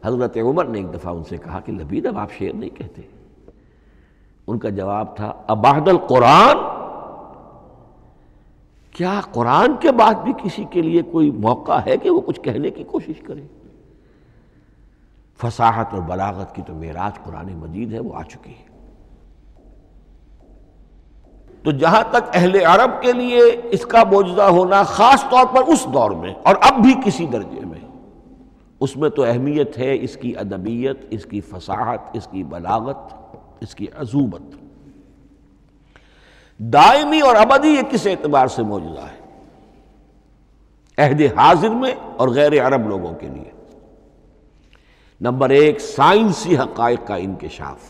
حضرت عمر نے ایک دفعہ ان سے کہا کہ لبید اب آپ شعر نہیں کہتے۔ ان کا جواب تھا ابعد القرآن، کیا قرآن کے بعد بھی کسی کے لیے کوئی موقع ہے کہ وہ کچھ کہنے کی کوشش کرے؟ فصاحت اور بلاغت کی تو معراج قرآن مجید ہے، وہ آ چکی ہے۔ تو جہاں تک اہل عرب کے لیے اس کا معجزہ ہونا خاص طور پر اس دور میں اور اب بھی کسی درجے میں، اس میں تو اہمیت ہے اس کی ادبیت، اس کی فصاحت، اس کی بلاغت، اس کی عذوبت۔ دائمی اور ابدی یہ کس اعتبار سے معجزہ ہے؟ عہد حاضر میں اور غیر عرب لوگوں کے لیے۔ نمبر 1، سائنسی حقائق کا انکشاف۔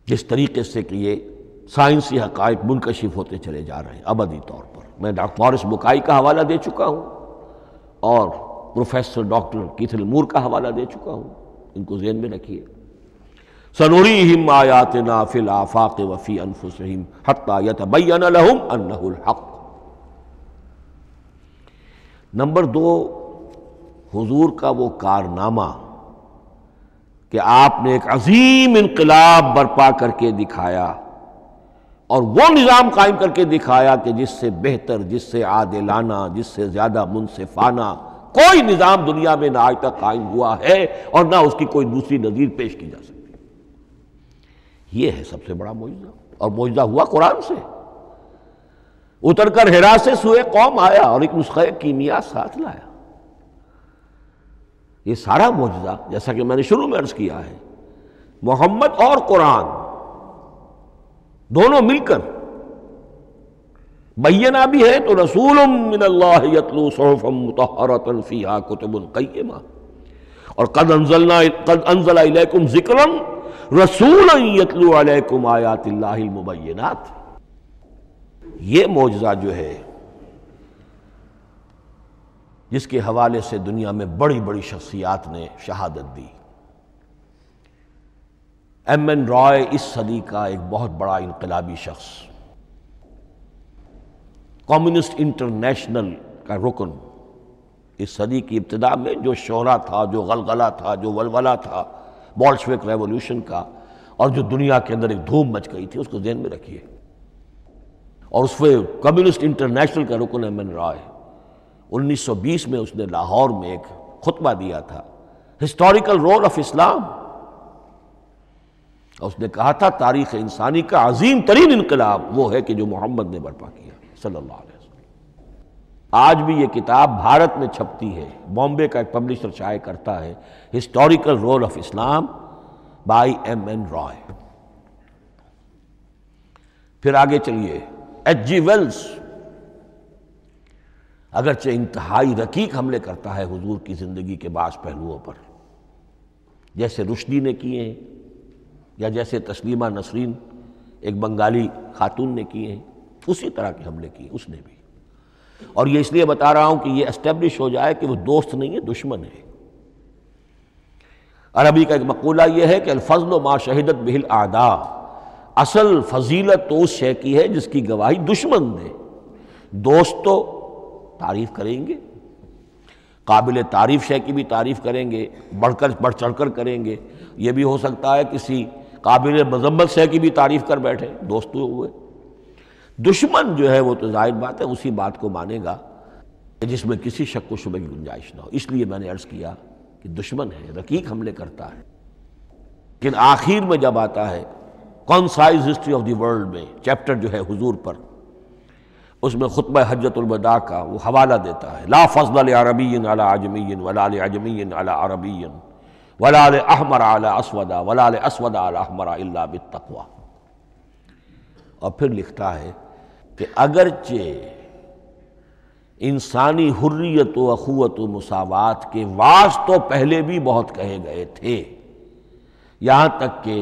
جس طریقے سے کہ یہ سائنسی حقائق منکشف ہوتے چلے جا رہے ہیں ابدی طور پر، میں ڈاکٹر مورس بکائی کا حوالہ دے چکا ہوں اور پروفیسر ڈاکٹر کیتھل مور کا حوالہ دے چکا ہوں، ان کو ذہن میں رکھیے۔ سنریہم آیاتنا فی الآفاق وفی انفسہم حتی یتبین لہم انہ الحق۔ نمبر 2، حضور کا وہ کارنامہ کہ آپ نے ایک عظیم انقلاب برپا کر کے دکھایا اور وہ نظام قائم کر کے دکھایا کہ جس سے بہتر، جس سے عادلانہ، جس سے زیادہ منصفانہ کوئی نظام دنیا میں نہ آج تک قائم ہوا ہے اور نہ اس کی کوئی دوسری نظیر پیش کی جا سکتی۔ یہ ہے سب سے بڑا معجزہ، اور معجزہ ہوا قرآن سے۔ اتر کر حرا سے سوئے قوم آیا اور ایک نسخہ کیمیا ساتھ لایا۔ یہ سارا معجزہ جیسا کہ میں نے شروع میں عرض کیا ہے، محمد اور قرآن دونوں مل کر بینہ بھی ہے تو رسول من اللہ یتلو صحفا مطہرۃ فیہا کتب قیمہ، اور قد انزل الیکم ذکرا رسولا یتلو علیکم آیات اللہ المبینات۔ یہ معجزہ جو ہے جس کے حوالے سے دنیا میں بڑی بڑی شخصیات نے شہادت دی۔ ایم این رائے اس صدی کا ایک بہت بڑا انقلابی شخص، کمیونسٹ انٹرنیشنل کا رکن، اس صدی کی ابتدا میں جو شورا تھا، جو غلغلہ تھا، جو ولولہ تھا بولشوک ریولوشن کا، اور جو دنیا کے اندر ایک دھوم مچ گئی تھی، اس کو ذہن میں رکھیے۔ اور اس میں کمیونسٹ انٹرنیشنل کا رکن ایم این رائے، 1920 میں اس نے لاہور میں ایک خطبہ دیا تھا، ہسٹوریکل رول آف اسلام، اور اس نے کہا تھا تاریخ انسانی کا عظیم ترین انقلاب وہ ہے کہ جو محمد نے برپا کیا صلی اللہ علیہ وسلم۔ آج بھی یہ کتاب بھارت میں چھپتی ہے، بامبے کا ایک پبلشر شائع کرتا ہے، historical role of Islam by M N Roy. پھر آگے چلیے، ایچ جی ویلز اگرچہ انتہائی رقیق حملے کرتا ہے حضور کی زندگی کے بعض پہلوؤں پر، جیسے رشدی نے کیے ہیں یا جیسے تسلیمہ نسرین ایک بنگالی خاتون نے کیے ہیں، اسی طرح کے حملے کیے اس نے بھی۔ اور یہ اس لیے بتا رہا ہوں کہ یہ اسٹیبلش ہو جائے کہ وہ دوست نہیں ہے، دشمن ہے۔ عربی کا ایک مقولہ یہ ہے کہ الفضل ما شہدت بہ الاعداء، اصل فضیلت تو اس شے کی ہے جس کی گواہی دشمن دے۔ دوست تو تعریف کریں گے، قابل تعریف شے کی بھی تعریف کریں گے، بڑھ چڑھ کر کریں گے۔ یہ بھی ہو سکتا ہے کسی قابل مذمت شے کی بھی تعریف کر بیٹھے، دوست تو ہوئے۔ دشمن جو ہے وہ تو ظاہر بات ہے اسی بات کو مانے گا جس میں کسی شک و شبہ کی گنجائش نہ ہو۔ اس لیے میں نے عرض کیا کہ دشمن ہے، رقیق حملے کرتا ہے، لیکن آخر میں جب آتا ہے concise history of the world میں چیپٹر جو ہے حضور پر، اس میں خطبہ حجۃ الوداع کا وہ حوالہ دیتا ہے، لا فضل لعربی علی عجمی ولا لعجمی علی عربی ولا لأحمر علی اسود ولا لأسود علی احمر الا بالتقوی۔ اور پھر لکھتا ہے کہ اگرچہ انسانی حریت و اخوت و مساوات کے واز تو پہلے بھی بہت کہے گئے تھے، یہاں تک کہ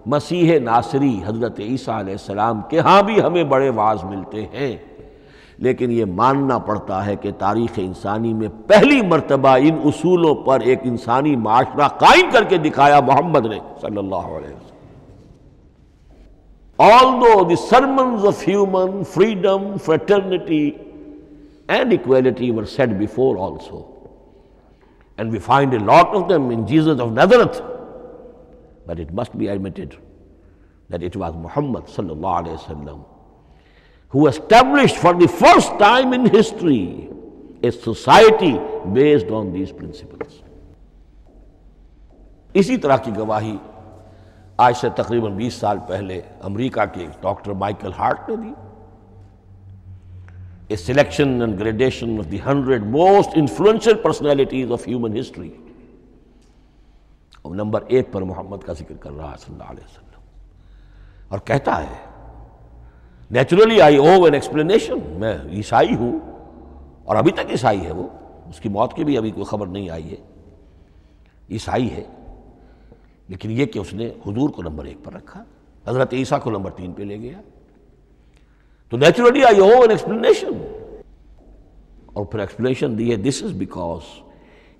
مسیح ناصری حضرت عیسیٰ علیہ السلام کے ہاں بھی ہمیں بڑے واعظ ملتے ہیں، لیکن یہ ماننا پڑتا ہے کہ تاریخ انسانی میں پہلی مرتبہ ان اصولوں پر ایک انسانی معاشرہ قائم کر کے دکھایا محمد نے صلی اللہ علیہ وسلم۔ Although the sermons of human freedom, fraternity and equality were said before also, and we find a lot of them in Jesus of Nazareth, but it must be admitted that it was Muhammad sallallahu alaihi wasallam who established for the first time in history a society based on these principles. اسی طرح کی گواہی آج سے تقریباً 20 سال پہلے امریکہ کے ڈاکٹر مائیکل ہارٹ نے دی۔ A selection and gradation of the 100 most influential personalities of human history. اور نمبر 1 پر محمد کا ذکر کر رہا ہے صلی اللہ علیہ وسلم، اور کہتا ہے naturally I owe an explanation, میں عیسائی ہوں اور ابھی تک عیسائی ہے، وہ اس کی موت کی بھی ابھی کوئی خبر نہیں آئی ہے، عیسائی ہے، لیکن یہ کہ اس نے حضور کو نمبر 1 پر رکھا، حضرت عیسیٰ کو نمبر 3 پہ لے گیا، تو naturally I owe an explanation, اور پھر ایکسپلینیشن دی ہے this is because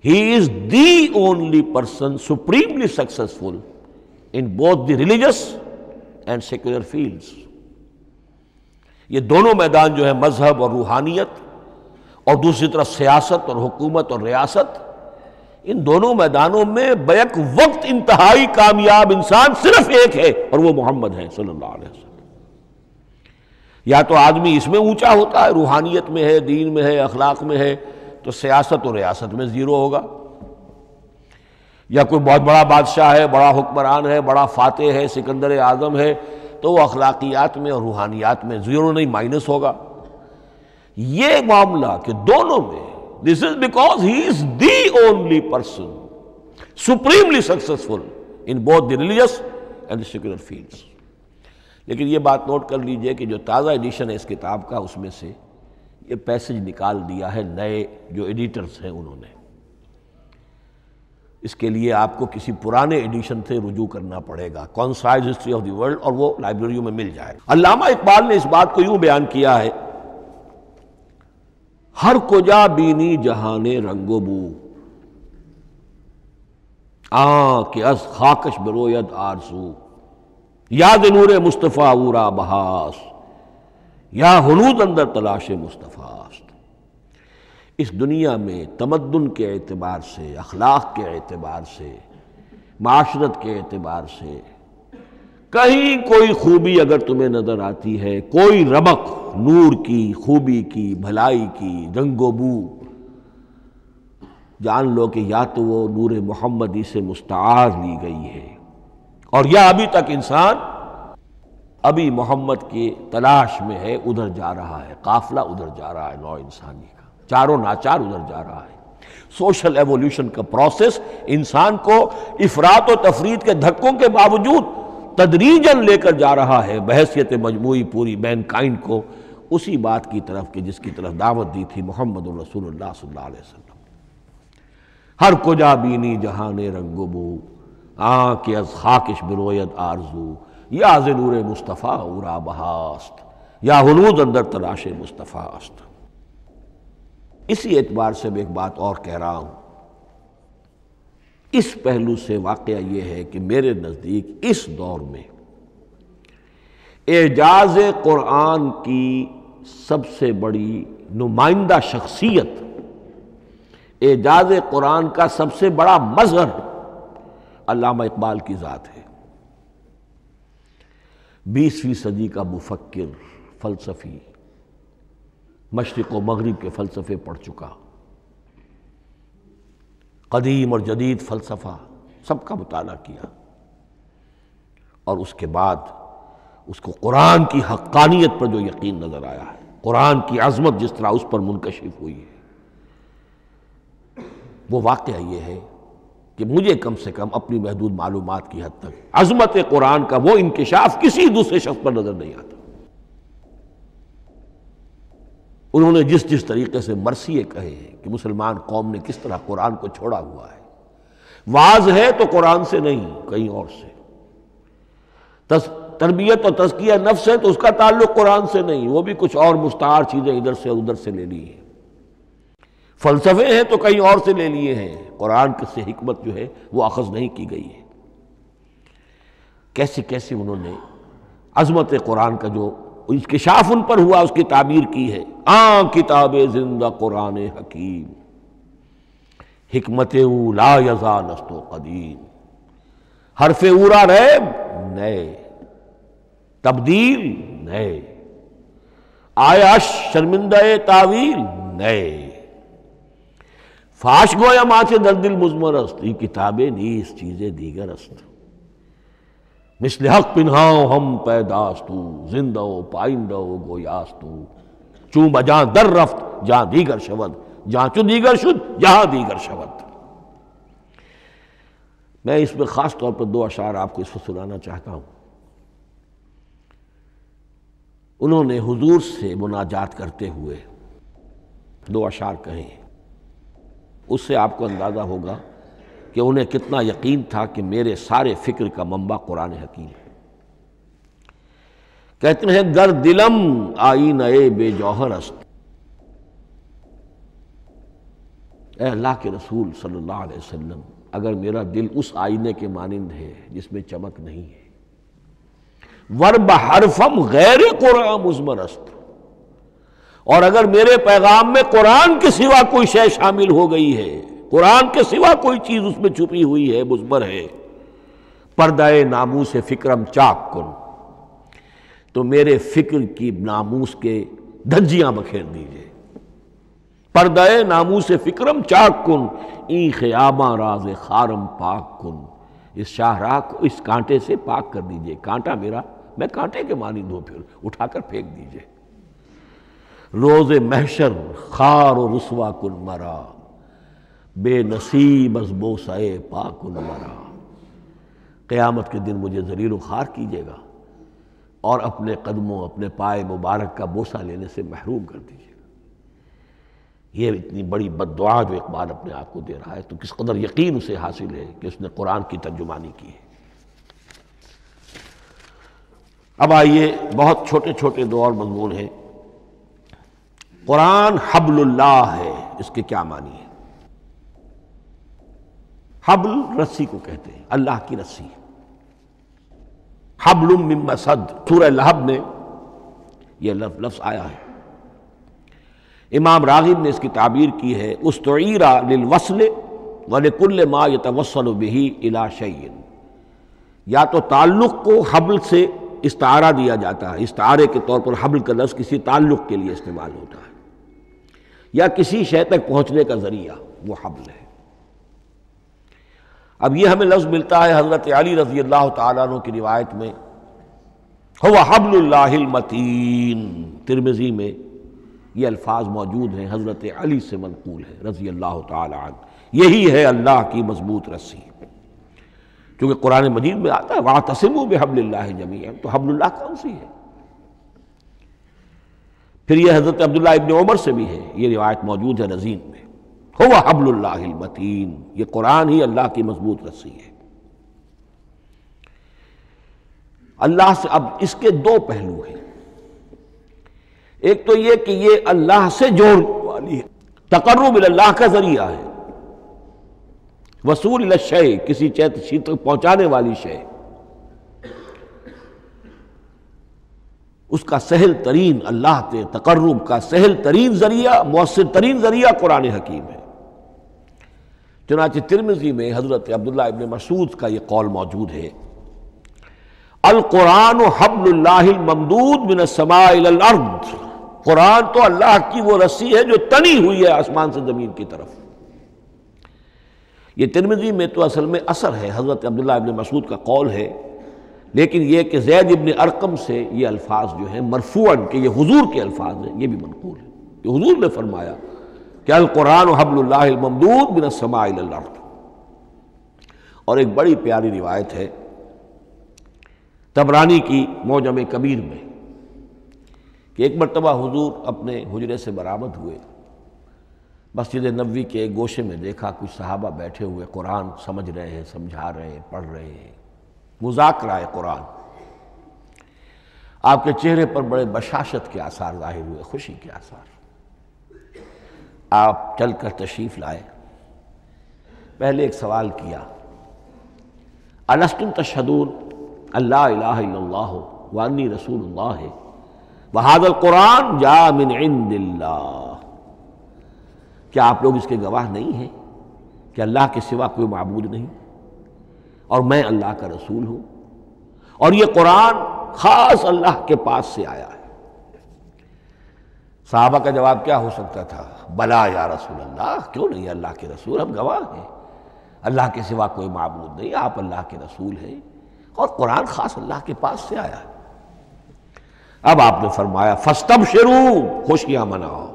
he is the only person supremely successful in both the religious and secular fields. یہ دونوں میدان جو ہے مذہب اور روحانیت اور دوسری طرف سیاست اور حکومت اور ریاست، ان دونوں میدانوں میں بیک وقت انتہائی کامیاب انسان صرف ایک ہے، اور وہ محمد ہے صلی اللہ علیہ وسلم۔ یا تو آدمی اس میں اونچا ہوتا ہے، روحانیت میں ہے، دین میں ہے، اخلاق میں ہے، تو سیاست اور ریاست میں زیرو ہوگا، یا کوئی بہت بڑا بادشاہ ہے، بڑا حکمران ہے، بڑا فاتح ہے، سکندر اعظم ہے، تو وہ اخلاقیات میں اور روحانیات میں زیرو نہیں، مائنس ہوگا۔ یہ معاملہ کہ دونوں میں this is because he is the only person supremely successful in both the religious and the secular fields۔ لیکن یہ بات نوٹ کر لیجئے کہ جو تازہ ایڈیشن ہے اس کتاب کا، اس میں سے یہ پیسج نکال دیا ہے نئے جو ایڈیٹرز ہیں انہوں نے، اس کے لیے آپ کو کسی پرانے ایڈیشن سے رجوع کرنا پڑے گا، concise history of the world, اور وہ لائبریریوں میں مل جائے گا۔ علامہ اقبال نے اس بات کو یوں بیان کیا ہے، ہر کجا بینی جہان رنگ و بو، کہ از خاکش بروید آرزو، یاد نور مصطفیٰ اورا بہاس، یا ہنود اندر تلاش مصطفیٰ است۔ اس دنیا میں تمدن کے اعتبار سے، اخلاق کے اعتبار سے، معاشرت کے اعتبار سے کہیں کوئی خوبی اگر تمہیں نظر آتی ہے، کوئی رمق نور کی، خوبی کی، بھلائی کی، رنگ و بو، جان لو کہ یا تو وہ نور محمدی سے مستعار لی گئی ہے، اور یا ابھی تک انسان ابھی محمد کی تلاش میں ہے، ادھر جا رہا ہے، قافلہ ادھر جا رہا ہے، نوع انسانی کا چاروں ناچار ادھر جا رہا ہے۔ سوشل ایولیوشن کا پروسیس انسان کو افراط و تفرید کے دھکوں کے باوجود تدریجاً لے کر جا رہا ہے بحیثیت مجموعی پوری مین کائنڈ کو اسی بات کی طرف کہ جس کی طرف دعوت دی تھی محمد رسول اللہ صلی اللہ علیہ وسلم۔ ہر کجا بینی جہان رنگ و بو، کہ از خاکش بروید آرزو، یا ز نور مصطفیٰ اورا بہاست، یا ہنود اندر تلاش مصطفیٰ است۔ اسی اعتبار سے میں ایک بات اور کہہ رہا ہوں، اس پہلو سے واقعہ یہ ہے کہ میرے نزدیک اس دور میں اعجاز قرآن کی سب سے بڑی نمائندہ شخصیت، اعجاز قرآن کا سب سے بڑا مظہر علامہ اقبال کی ذات ہے۔ 20ویں صدی کا مفکر، فلسفی، مشرق و مغرب کے فلسفے پڑھ چکا، قدیم اور جدید فلسفہ سب کا مطالعہ کیا، اور اس کے بعد اس کو قرآن کی حقانیت پر جو یقین نظر آیا ہے، قرآن کی عظمت جس طرح اس پر منکشف ہوئی ہے، وہ واقعہ یہ ہے کہ مجھے کم سے کم اپنی محدود معلومات کی حد تک عظمت قرآن کا وہ انکشاف کسی دوسرے شخص پر نظر نہیں آتا۔ انہوں نے جس طریقے سے مرثیے کہے ہیں کہ مسلمان قوم نے کس طرح قرآن کو چھوڑا ہوا ہے، واعظ ہے تو قرآن سے نہیں کہیں اور سے، تربیت اور تزکیہ نفس ہے تو اس کا تعلق قرآن سے نہیں، وہ بھی کچھ اور مستعار چیزیں ادھر سے ادھر سے لے لی ہیں، فلسفے ہیں تو کہیں اور سے لے لیے ہیں، قرآن سے حکمت جو ہے وہ اخذ نہیں کی گئی ہے۔ کیسے کیسے انہوں نے عظمت قرآن کا جو انکشاف ان پر ہوا اس کی تعبیر کی ہے۔ کتاب زندہ قرآن حکیم، حکمت او لا یزال است و قدیم، حرف اورا ریب نئے، تبدیل نئے، آیاش شرمندہ تعویل نئے، فاش گویا ماں سے در دل مضمر است، یہ کتابیں نیز چیزیں دیگر است، مثل حق پنہاؤ ہم پیداستو، زندہ و پائندہ و گویاستو، چون بجاں در رفت جہاں دیگر شود، جہاں چو دیگر شد جہاں دیگر شود۔ میں اس میں خاص طور پر دو اشعار آپ کو اس وقت سنانا چاہتا ہوں۔ انہوں نے حضور سے مناجات کرتے ہوئے دو اشعار کہے ہیں، اس سے آپ کو اندازہ ہوگا کہ انہیں کتنا یقین تھا کہ میرے سارے فکر کا منبع قرآن حکیم ہے۔ کہتے ہیں گر دلم آئینہ بے جوہر است، اے اللہ کے رسول صلی اللہ علیہ وسلم، اگر میرا دل اس آئینے کے مانند ہے جس میں چمک نہیں ہے، ور بحرفم غیر قرآن مضمر است، اور اگر میرے پیغام میں قرآن کے سوا کوئی شے شامل ہو گئی ہے، قرآن کے سوا کوئی چیز اس میں چھپی ہوئی ہے، مضمر ہے، پردہ ناموس فکرم چاک کن، تو میرے فکر کی ناموس کے دھجیاں بکھیر دیجئے، پردہ ناموس فکرم چاک کن، این خیاباں راز خارم پاک کن، اس شاہراہ کو اس کانٹے سے پاک کر دیجئے، کانٹا میرا، میں کانٹے کے مانند ہوں، پھر اٹھا کر پھینک دیجئے، روز محشر خار و رسوا کن مرا، بے نصیب از بوسہ پاک کن مرا، قیامت کے دن مجھے ذلیل و خوار کیجیے گا اور اپنے قدموں، اپنے پائے مبارک کا بوسہ لینے سے محروم کر دیجیے گا۔ یہ اتنی بڑی بد دعا جو اقبال اپنے آپ کو دے رہا ہے، تو کس قدر یقین اسے حاصل ہے کہ اس نے قرآن کی ترجمانی کی ہے۔ اب آئیے، بہت چھوٹے چھوٹے دو اور مضمون ہیں۔ قرآن حبل اللہ ہے، اس کے کیا معنی ہے؟ حبل رسی کو کہتے ہیں، اللہ کی رسی، حبل من مسد، سورہ لہب میں یہ لفظ آیا ہے۔ امام راغب نے اس کی تعبیر کی ہے، استعیر للوصل ولکل ما یتوصل بہ الی شیء، یا تو تعلق کو حبل سے استعارہ دیا جاتا ہے، استعارے کے طور پر حبل کا لفظ کسی تعلق کے لیے استعمال ہوتا ہے، یا کسی شے تک پہنچنے کا ذریعہ، وہ حبل ہے۔ اب یہ ہمیں لفظ ملتا ہے حضرت علی رضی اللہ تعالیٰ عنہ کی روایت میں، هو حبل اللہ المتین، ترمذی میں یہ الفاظ موجود ہیں، حضرت علی سے منقول ہے رضی اللہ تعالیٰ عنہ، یہی ہے اللہ کی مضبوط رسی، کیونکہ قرآن مجید میں آتا ہے وَاعْتَصِمُوا بِحَبْلِ اللَّهِ جَمِيعًا، تو حبل اللہ کون سی ہے؟ پھر یہ حضرت عبداللہ ابن عمر سے بھی ہے، یہ روایت موجود ہے رزین میں، هو حبل اللہ المتین، یہ قرآن ہی اللہ کی مضبوط رسی ہے۔ اللہ سے اب اس کے دو پہلو ہیں، ایک تو یہ کہ یہ اللہ سے جوڑنے والی ہے، تقرب اللہ کا ذریعہ ہے، وصول الی الشیء، کسی چیز تک پہنچانے والی شے، اس کا سہل ترین، اللہ کے تقرب کا سہل ترین ذریعہ، مؤثر ترین ذریعہ قرآن حکیم ہے۔ چنانچہ ترمذی میں حضرت عبداللہ ابن مسعود کا یہ قول موجود ہے، القرآن حبل اللہ الممدود من السماء الی الارض، قرآن تو اللہ کی وہ رسی ہے جو تنی ہوئی ہے آسمان سے زمین کی طرف۔ یہ ترمذی میں تو اصل میں اثر ہے، حضرت عبداللہ ابن مسعود کا قول ہے، لیکن یہ کہ زید ابن ارقم سے یہ الفاظ جو ہیں مرفوعاً کہ یہ حضور کے الفاظ ہیں، یہ بھی منقول ہے کہ حضور نے فرمایا کہ القرآن حبل اللہ الممدود من السماء الی الارض۔ اور ایک بڑی پیاری روایت ہے طبرانی کی معجم کبیر میں کہ ایک مرتبہ حضور اپنے حجرے سے برآمد ہوئے مسجد نبوی کے ایک گوشے میں دیکھا کچھ صحابہ بیٹھے ہوئے قرآن سمجھ رہے ہیں، سمجھا رہے ہیں، پڑھ رہے ہیں، مذاکرہ ہے قرآن۔ آپ کے چہرے پر بڑے بشاشت کے آثار ظاہر ہوئے، خوشی کے آثار۔ آپ چل کر تشریف لائے، پہلے ایک سوال کیا، الستم تشہدون اللہ الہ الا اللہ وانی رسول اللہ وہذا القرآن جاء من عند اللہ، کیا آپ لوگ اس کے گواہ نہیں ہیں کہ اللہ کے سوا کوئی معبود نہیں اور میں اللہ کا رسول ہوں، اور یہ قرآن خاص اللہ کے پاس سے آیا ہے؟ صحابہ کا جواب کیا ہو سکتا تھا؟ بلا یا رسول اللہ، کیوں نہیں اللہ کے رسول، ہم گواہ ہیں، اللہ کے سوا کوئی معبود نہیں، آپ اللہ کے رسول ہیں اور قرآن خاص اللہ کے پاس سے آیا ہے۔ اب آپ نے فرمایا فاستبشروا، خوشیاں مناؤ،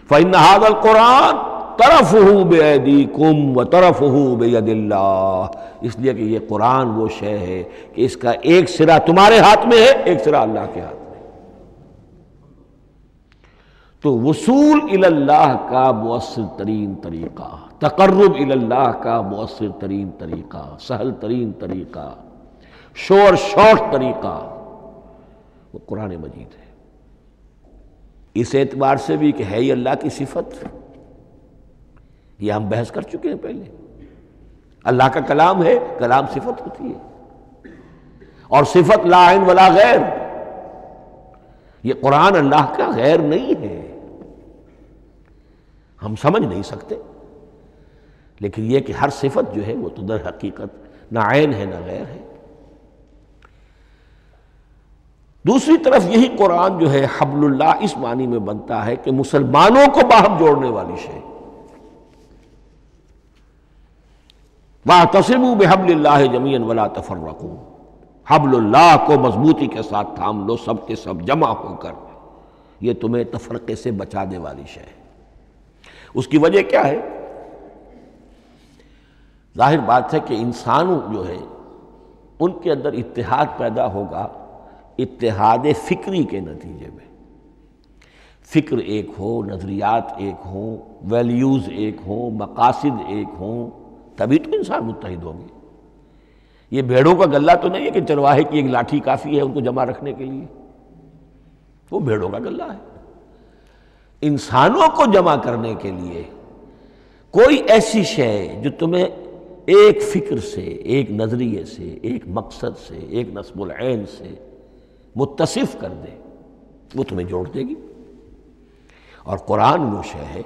فإن هذا القرآن طرفه بأيديكم وطرفه بيد اللہ، اس لیے کہ یہ قرآن وہ شے ہے کہ اس کا ایک سرا تمہارے ہاتھ میں ہے، ایک سرا اللہ کے ہاتھ میں۔ تو وصول الی اللہ کا مؤثر ترین طریقہ، تقرب الی اللہ کا مؤثر ترین طریقہ، سہل ترین طریقہ، شور شوٹ طریقہ وہ قرآن مجید ہے۔ اس اعتبار سے بھی کہ ہے ہی اللہ کی صفت، یہ ہم بحث کر چکے ہیں پہلے، اللہ کا کلام ہے، کلام صفت ہوتی ہے، اور صفت لا عین ولا غیر، یہ قرآن اللہ کا غیر نہیں ہے، ہم سمجھ نہیں سکتے، لیکن یہ کہ ہر صفت جو ہے وہ تو در حقیقت نہ عین ہے نہ غیر ہے۔ دوسری طرف یہی قرآن جو ہے حبل اللہ اس معنی میں بنتا ہے کہ مسلمانوں کو باہم جوڑنے والی شے، وَاعْتَصِمُوا بِحَبْلِ اللَّهِ جَمِيعًا وَلَا تَفَرَّقُوا، حبل اللہ کو مضبوطی کے ساتھ تھام لو، سب کے سب جمع ہو کر، یہ تمہیں تفرقے سے بچانے والی شے ہے۔ اس کی وجہ کیا ہے؟ ظاہر بات ہے کہ انسانوں جو ہے ان کے اندر اتحاد پیدا ہوگا اتحاد فکری کے نتیجے میں، فکر ایک ہو، نظریات ایک ہوں، ویلیوز ایک ہوں، مقاصد ایک ہوں، تبھی تو انسان متحد ہوں گے۔ یہ بھیڑوں کا غلہ تو نہیں ہے کہ چرواہے کی ایک لاٹھی کافی ہے ان کو جمع رکھنے کے لیے، وہ بھیڑوں کا غلہ ہے۔ انسانوں کو جمع کرنے کے لیے کوئی ایسی شے جو تمہیں ایک فکر سے، ایک نظریے سے، ایک مقصد سے، ایک نصب العین سے متصف کر دے، وہ تمہیں جوڑ دے گی۔ اور قرآن وہ شے ہے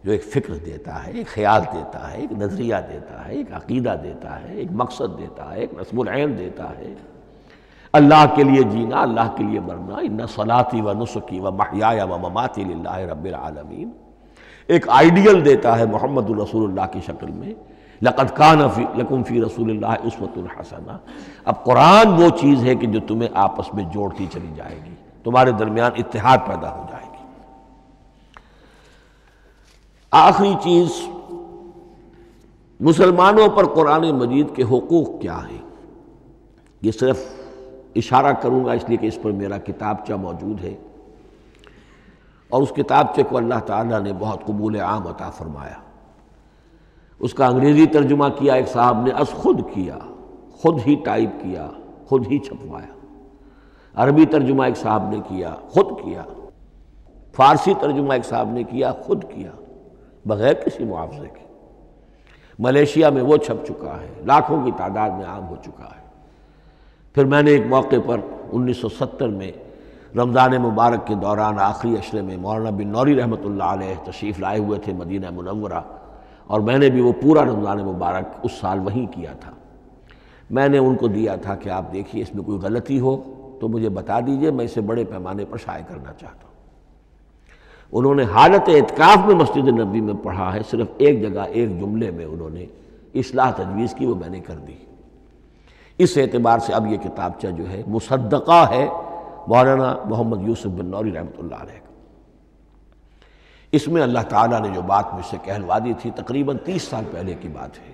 جو ایک فکر دیتا ہے، ایک خیال دیتا ہے، ایک نظریہ دیتا ہے، ایک عقیدہ دیتا ہے، ایک مقصد دیتا ہے، ایک نصب العین دیتا ہے، اللہ کے لیے جینا، اللہ کے لیے مرنا، ان صلاتی و نسکی و محیای و مماتی للہ رب العالمین، ایک آئیڈیل دیتا ہے محمد الرسول اللہ کی شکل میں، لقد کان لکم فی رسول اللہ اسوۃ حسنہ۔ اب قرآن وہ چیز ہے کہ جو تمہیں آپس میں جوڑتی چلی جائے گی، تمہارے درمیان اتحاد پیدا ہو جائے گی۔ آخری چیز، مسلمانوں پر قرآن مجید کے حقوق کیا ہیں؟ یہ صرف اشارہ کروں گا اس لیے کہ اس پر میرا کتابچہ موجود ہے، اور اس کتابچے کو اللہ تعالیٰ نے بہت قبول عام عطا فرمایا۔ اس کا انگریزی ترجمہ کیا ایک صاحب نے، از خود کیا، خود ہی ٹائپ کیا، خود ہی چھپوایا۔ عربی ترجمہ ایک صاحب نے کیا، خود کیا۔ فارسی ترجمہ ایک صاحب نے کیا، خود کیا، بغیر کسی معاوضے کے۔ ملیشیا میں وہ چھپ چکا ہے، لاکھوں کی تعداد میں عام ہو چکا ہے۔ پھر میں نے ایک موقع پر 1970 میں رمضان مبارک کے دوران آخری عشرے میں مولانا بن نوری رحمۃ اللہ علیہ تشریف لائے ہوئے تھے مدینہ منورہ، اور میں نے بھی وہ پورا رمضان مبارک اس سال وہیں کیا تھا۔ میں نے ان کو دیا تھا کہ آپ دیکھیے اس میں کوئی غلطی ہو تو مجھے بتا دیجئے، میں اسے بڑے پیمانے پر شائع کرنا چاہتا ہوں۔ انہوں نے حالت اعتکاف میں مسجد نبوی میں پڑھا ہے، صرف ایک جگہ ایک جملے میں انہوں نے اصلاح تجویز کی، وہ میں نے کر دی۔ اس اعتبار سے اب یہ کتابچہ جو ہے مصدقہ ہے مولانا محمد یوسف بن نوری رحمۃ اللہ علیہ کا۔ اس میں اللہ تعالیٰ نے جو بات مجھ سے کہلوا دی تھی، تقریباً 30 سال پہلے کی بات ہے،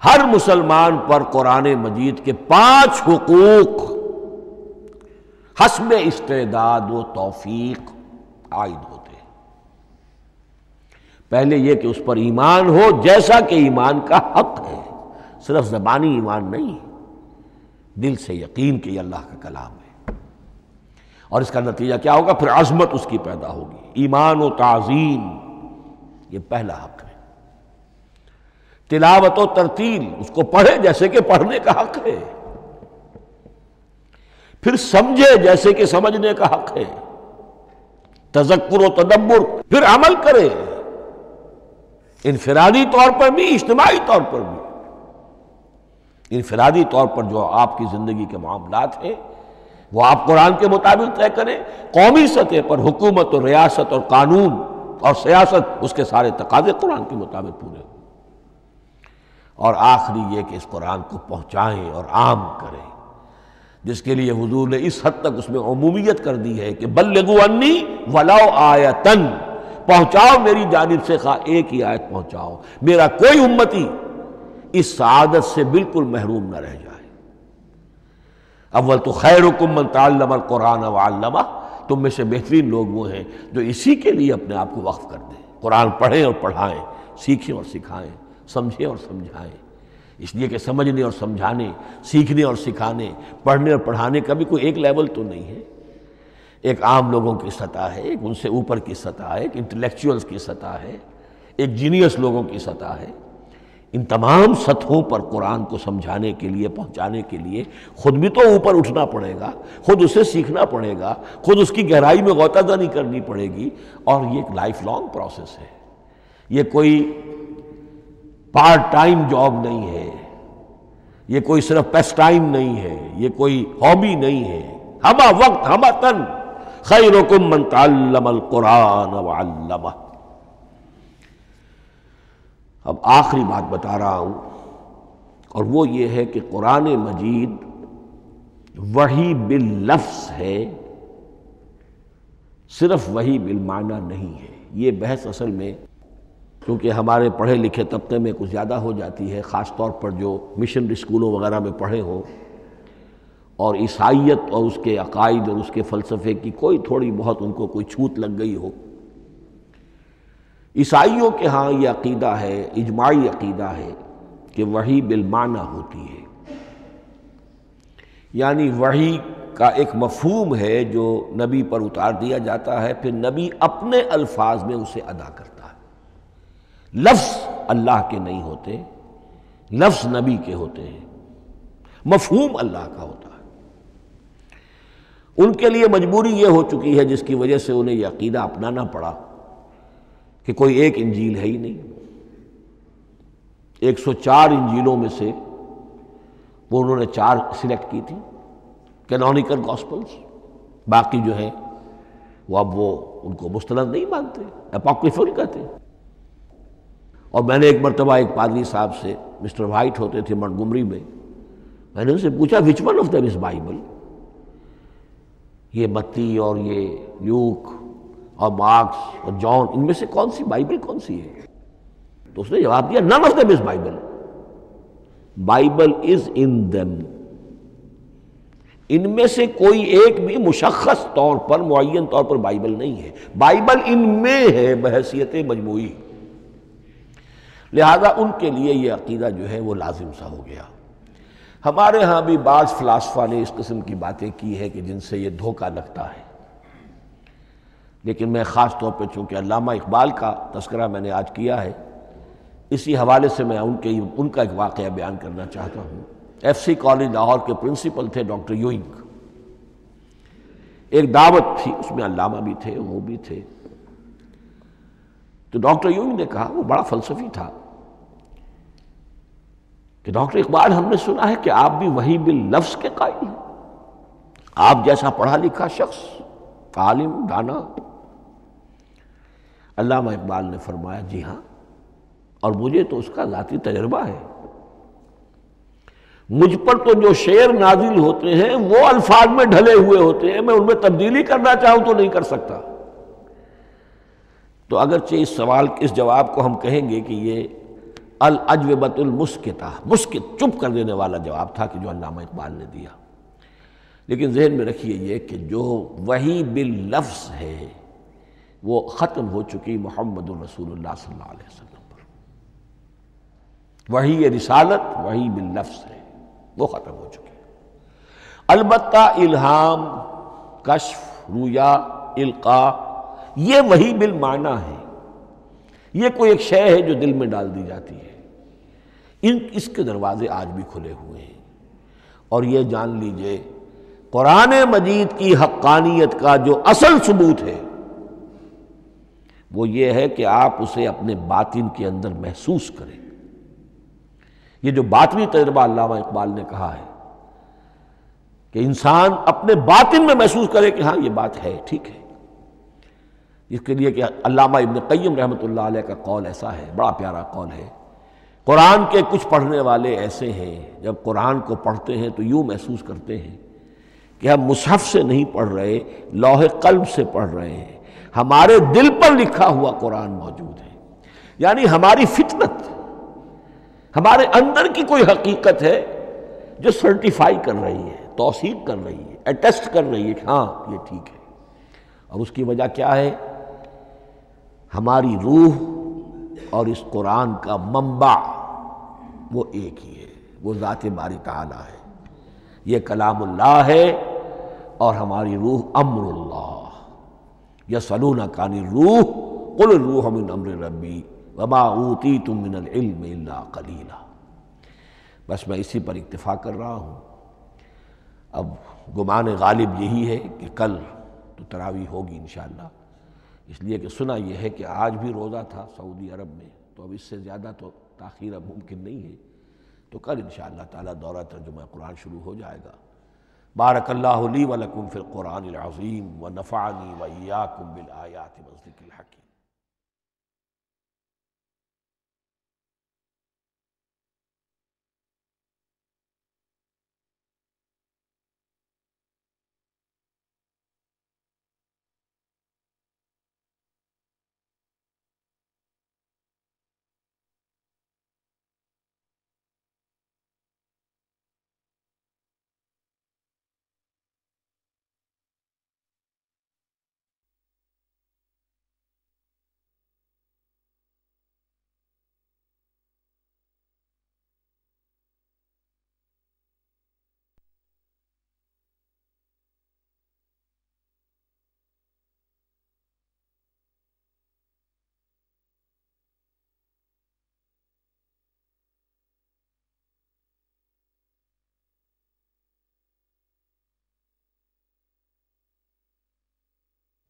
ہر مسلمان پر قرآن مجید کے 5 حقوق حسب استعداد و توفیق عائد ہوتے ہیں۔ پہلے یہ کہ اس پر ایمان ہو جیسا کہ ایمان کا حق ہے، صرف زبانی ایمان نہیں، دل سے یقین کہ یہ اللہ کا کلام ہے۔ اور اس کا نتیجہ کیا ہوگا؟ پھر عظمت اس کی پیدا ہوگی، ایمان و تعظیم، یہ پہلا حق ہے۔ تلاوت و ترتیل، اس کو پڑھے جیسے کہ پڑھنے کا حق ہے، پھر سمجھے جیسے کہ سمجھنے کا حق ہے، تذکر و تدبر، پھر عمل کرے، انفرادی طور پر بھی اجتماعی طور پر بھی۔ انفرادی طور پر جو آپ کی زندگی کے معاملات ہیں وہ آپ قرآن کے مطابق طے کریں، قومی سطح پر حکومت اور ریاست اور قانون اور سیاست، اس کے سارے تقاضے قرآن کے مطابق پورے ہوں، اور آخری یہ کہ اس قرآن کو پہنچائیں اور عام کریں، جس کے لیے حضور نے اس حد تک اس میں عمومیت کر دی ہے کہ بلغوا انی ولو آیۃ، پہنچاؤ میری جانب سے خواہ ایک ہی آیت پہنچاؤ، میرا کوئی امتی اس سعادت سے بالکل محروم نہ رہ جائے۔ اول تو خیرکم من تعلم القرآن وعلمہ، تم میں سے بہترین لوگ وہ ہیں جو اسی کے لیے اپنے آپ کو وقف کر دیں، قرآن پڑھیں اور پڑھائیں، سیکھیں اور سکھائیں، سمجھیں اور سمجھائیں۔ اس لیے کہ سمجھنے اور سمجھانے، سیکھنے اور سکھانے، پڑھنے اور پڑھانے کا بھی کوئی ایک لیول تو نہیں ہے، ایک عام لوگوں کی سطح ہے، ایک ان سے اوپر کی سطح ہے، ایک انٹلیکچوئلز کی سطح ہے، ایک جینیس لوگوں کی سطح ہے۔ ان تمام سطحوں پر قرآن کو سمجھانے کے لیے، پہنچانے کے لیے خود بھی تو اوپر اٹھنا پڑے گا، خود اسے سیکھنا پڑے گا، خود اس کی گہرائی میں غوطہ زنی کرنی پڑے گی، اور یہ ایک لائف لانگ پروسیس ہے، یہ کوئی پارٹ ٹائم جاب نہیں ہے، یہ کوئی صرف پیس ٹائم نہیں ہے، یہ کوئی ہابی نہیں ہے، ہمہ وقت ہمہ تن، خیرکم من تعلم القرآن وعلمہ۔ اب آخری بات بتا رہا ہوں، اور وہ یہ ہے کہ قرآن مجید وحی باللفظ ہے، صرف وحی بالمعنی نہیں ہے۔ یہ بحث اصل میں کیونکہ ہمارے پڑھے لکھے طبقے میں کچھ زیادہ ہو جاتی ہے، خاص طور پر جو مشنری اسکولوں وغیرہ میں پڑھے ہوں اور عیسائیت اور اس کے عقائد اور اس کے فلسفے کی کوئی تھوڑی بہت ان کو کوئی چھوت لگ گئی ہو۔ عیسائیوں کے ہاں یہ عقیدہ ہے، اجماعی عقیدہ ہے کہ وحی بالمعنی ہوتی ہے، یعنی وحی کا ایک مفہوم ہے جو نبی پر اتار دیا جاتا ہے، پھر نبی اپنے الفاظ میں اسے ادا کرتا ہے۔ لفظ اللہ کے نہیں ہوتے، لفظ نبی کے ہوتے ہیں، مفہوم اللہ کا ہوتا ہے۔ ان کے لیے مجبوری یہ ہو چکی ہے جس کی وجہ سے انہیں یہ عقیدہ اپنانا پڑا کہ کوئی ایک انجیل ہے ہی نہیں، 104 انجیلوں میں سے وہ انہوں نے 4 سلیکٹ کی تھی کینونیکل گاسپلز، باقی جو ہیں وہ اب وہ ان کو مستند نہیں مانتے، اپوکریفل کہتے ہیں۔ اور میں نے ایک مرتبہ ایک پادری صاحب سے، مسٹر وائٹ ہوتے تھے منٹگمری میں نے ان سے پوچھا which one of them is Bible, یہ متی اور یہ لیوک اور مارکس اور جان، ان میں سے کون سی بائبل کون سی ہے؟ تو اس نے جواب دیا none of them is Bible. Bible is in them. ان میں سے کوئی ایک بھی مشخص طور پر، معین طور پر بائبل نہیں ہے، بائبل ان میں ہے بحیثیت مجموعی۔ لہذا ان کے لیے یہ عقیدہ جو ہے وہ لازم سا ہو گیا۔ ہمارے ہاں بھی بعض فلاسفہ نے اس قسم کی باتیں کی ہے کہ جن سے یہ دھوکہ لگتا ہے، لیکن میں خاص طور پہ چونکہ علامہ اقبال کا تذکرہ میں نے آج کیا ہے، اسی حوالے سے میں ان کا ایک واقعہ بیان کرنا چاہتا ہوں۔ ایف سی کالج لاہور کے پرنسپل تھے ڈاکٹر یوئنگ۔ ایک دعوت تھی، اس میں علامہ بھی تھے، وہ بھی تھے۔ تو ڈاکٹر یوئنگ نے کہا، وہ بڑا فلسفی تھا، کہ ڈاکٹر اقبال ہم نے سنا ہے کہ آپ بھی وحی باللفظ کے قائل ہیں، آپ جیسا پڑھا لکھا شخص، عالم دانا۔ علامہ اقبال نے فرمایا جی ہاں، اور مجھے تو اس کا ذاتی تجربہ ہے، مجھ پر تو جو شعر نازل ہوتے ہیں وہ الفاظ میں ڈھلے ہوئے ہوتے ہیں، میں ان میں تبدیلی کرنا چاہوں تو نہیں کر سکتا۔ تو اگرچہ اس سوال اس جواب کو ہم کہیں گے کہ یہ الاجوبۃ المسکتہ، مسکت چپ کر دینے والا جواب تھا کہ جو علامہ اقبال نے دیا، لیکن ذہن میں رکھیے یہ کہ جو وحی باللفظ ہے وہ ختم ہو چکی محمد الرسول اللہ صلی اللہ علیہ وسلم پر۔ وحی رسالت وحی باللفظ ہے، وہ ختم ہو چکی۔ البتہ الہام، کشف، رویا، القاء، یہ وحی بالمعنی ہے، یہ کوئی ایک شے ہے جو دل میں ڈال دی جاتی ہے۔ اس کے دروازے آج بھی کھلے ہوئے ہیں، اور یہ جان لیجئے قرآن مجید کی حقانیت کا جو اصل ثبوت ہے وہ یہ ہے کہ آپ اسے اپنے باطن کے اندر محسوس کریں۔ یہ جو باطنی تجربہ علامہ اقبال نے کہا ہے کہ انسان اپنے باطن میں محسوس کرے کہ ہاں یہ بات ہے، ٹھیک ہے، اس کے لیے کہ علامہ ابن قیم رحمۃ اللہ علیہ کا قول ایسا ہے، بڑا پیارا قول ہے، قرآن کے کچھ پڑھنے والے ایسے ہیں جب قرآن کو پڑھتے ہیں تو یوں محسوس کرتے ہیں کہ ہم مصحف سے نہیں پڑھ رہے، لوح قلب سے پڑھ رہے ہیں، ہمارے دل پر لکھا ہوا قرآن موجود ہے، یعنی ہماری فطرت، ہمارے اندر کی کوئی حقیقت ہے جو سرٹیفائی کر رہی ہے، توثیق کر رہی ہے، اٹیسٹ کر رہی ہے کہ ہاں یہ ٹھیک ہے۔ اور اس کی وجہ کیا ہے؟ ہماری روح اور اس قرآن کا منبع وہ ایک ہی ہے، وہ ذات باری تعالیٰ ہے، یہ کلام اللہ ہے، اور ہماری روح امر اللہ۔ یسألونک عن الروح قل الروح من امر ربی وما اوتیتم من العلم الا قلیلا۔ بس میں اسی پر اکتفا کر رہا ہوں۔ اب گمان غالب یہی ہے کہ کل تو تراویح ہوگی انشاءاللہ، اس لیے کہ سنا یہ ہے کہ آج بھی روزہ تھا سعودی عرب میں، تو اب اس سے زیادہ تو تاخیر اب ممکن نہیں ہے، تو کل انشاءاللہ تعالی دورہ ترجمہ قرآن شروع ہو جائے گا۔ بارک اللہ لی ولکم فی القرآن العظیم ونفعنی وإیاکم بالآیات والذکر الحکیم۔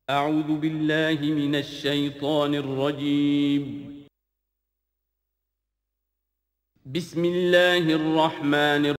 أعوذ بالله من الشيطان الرجيم. بسم الله الرحمن الرحيم.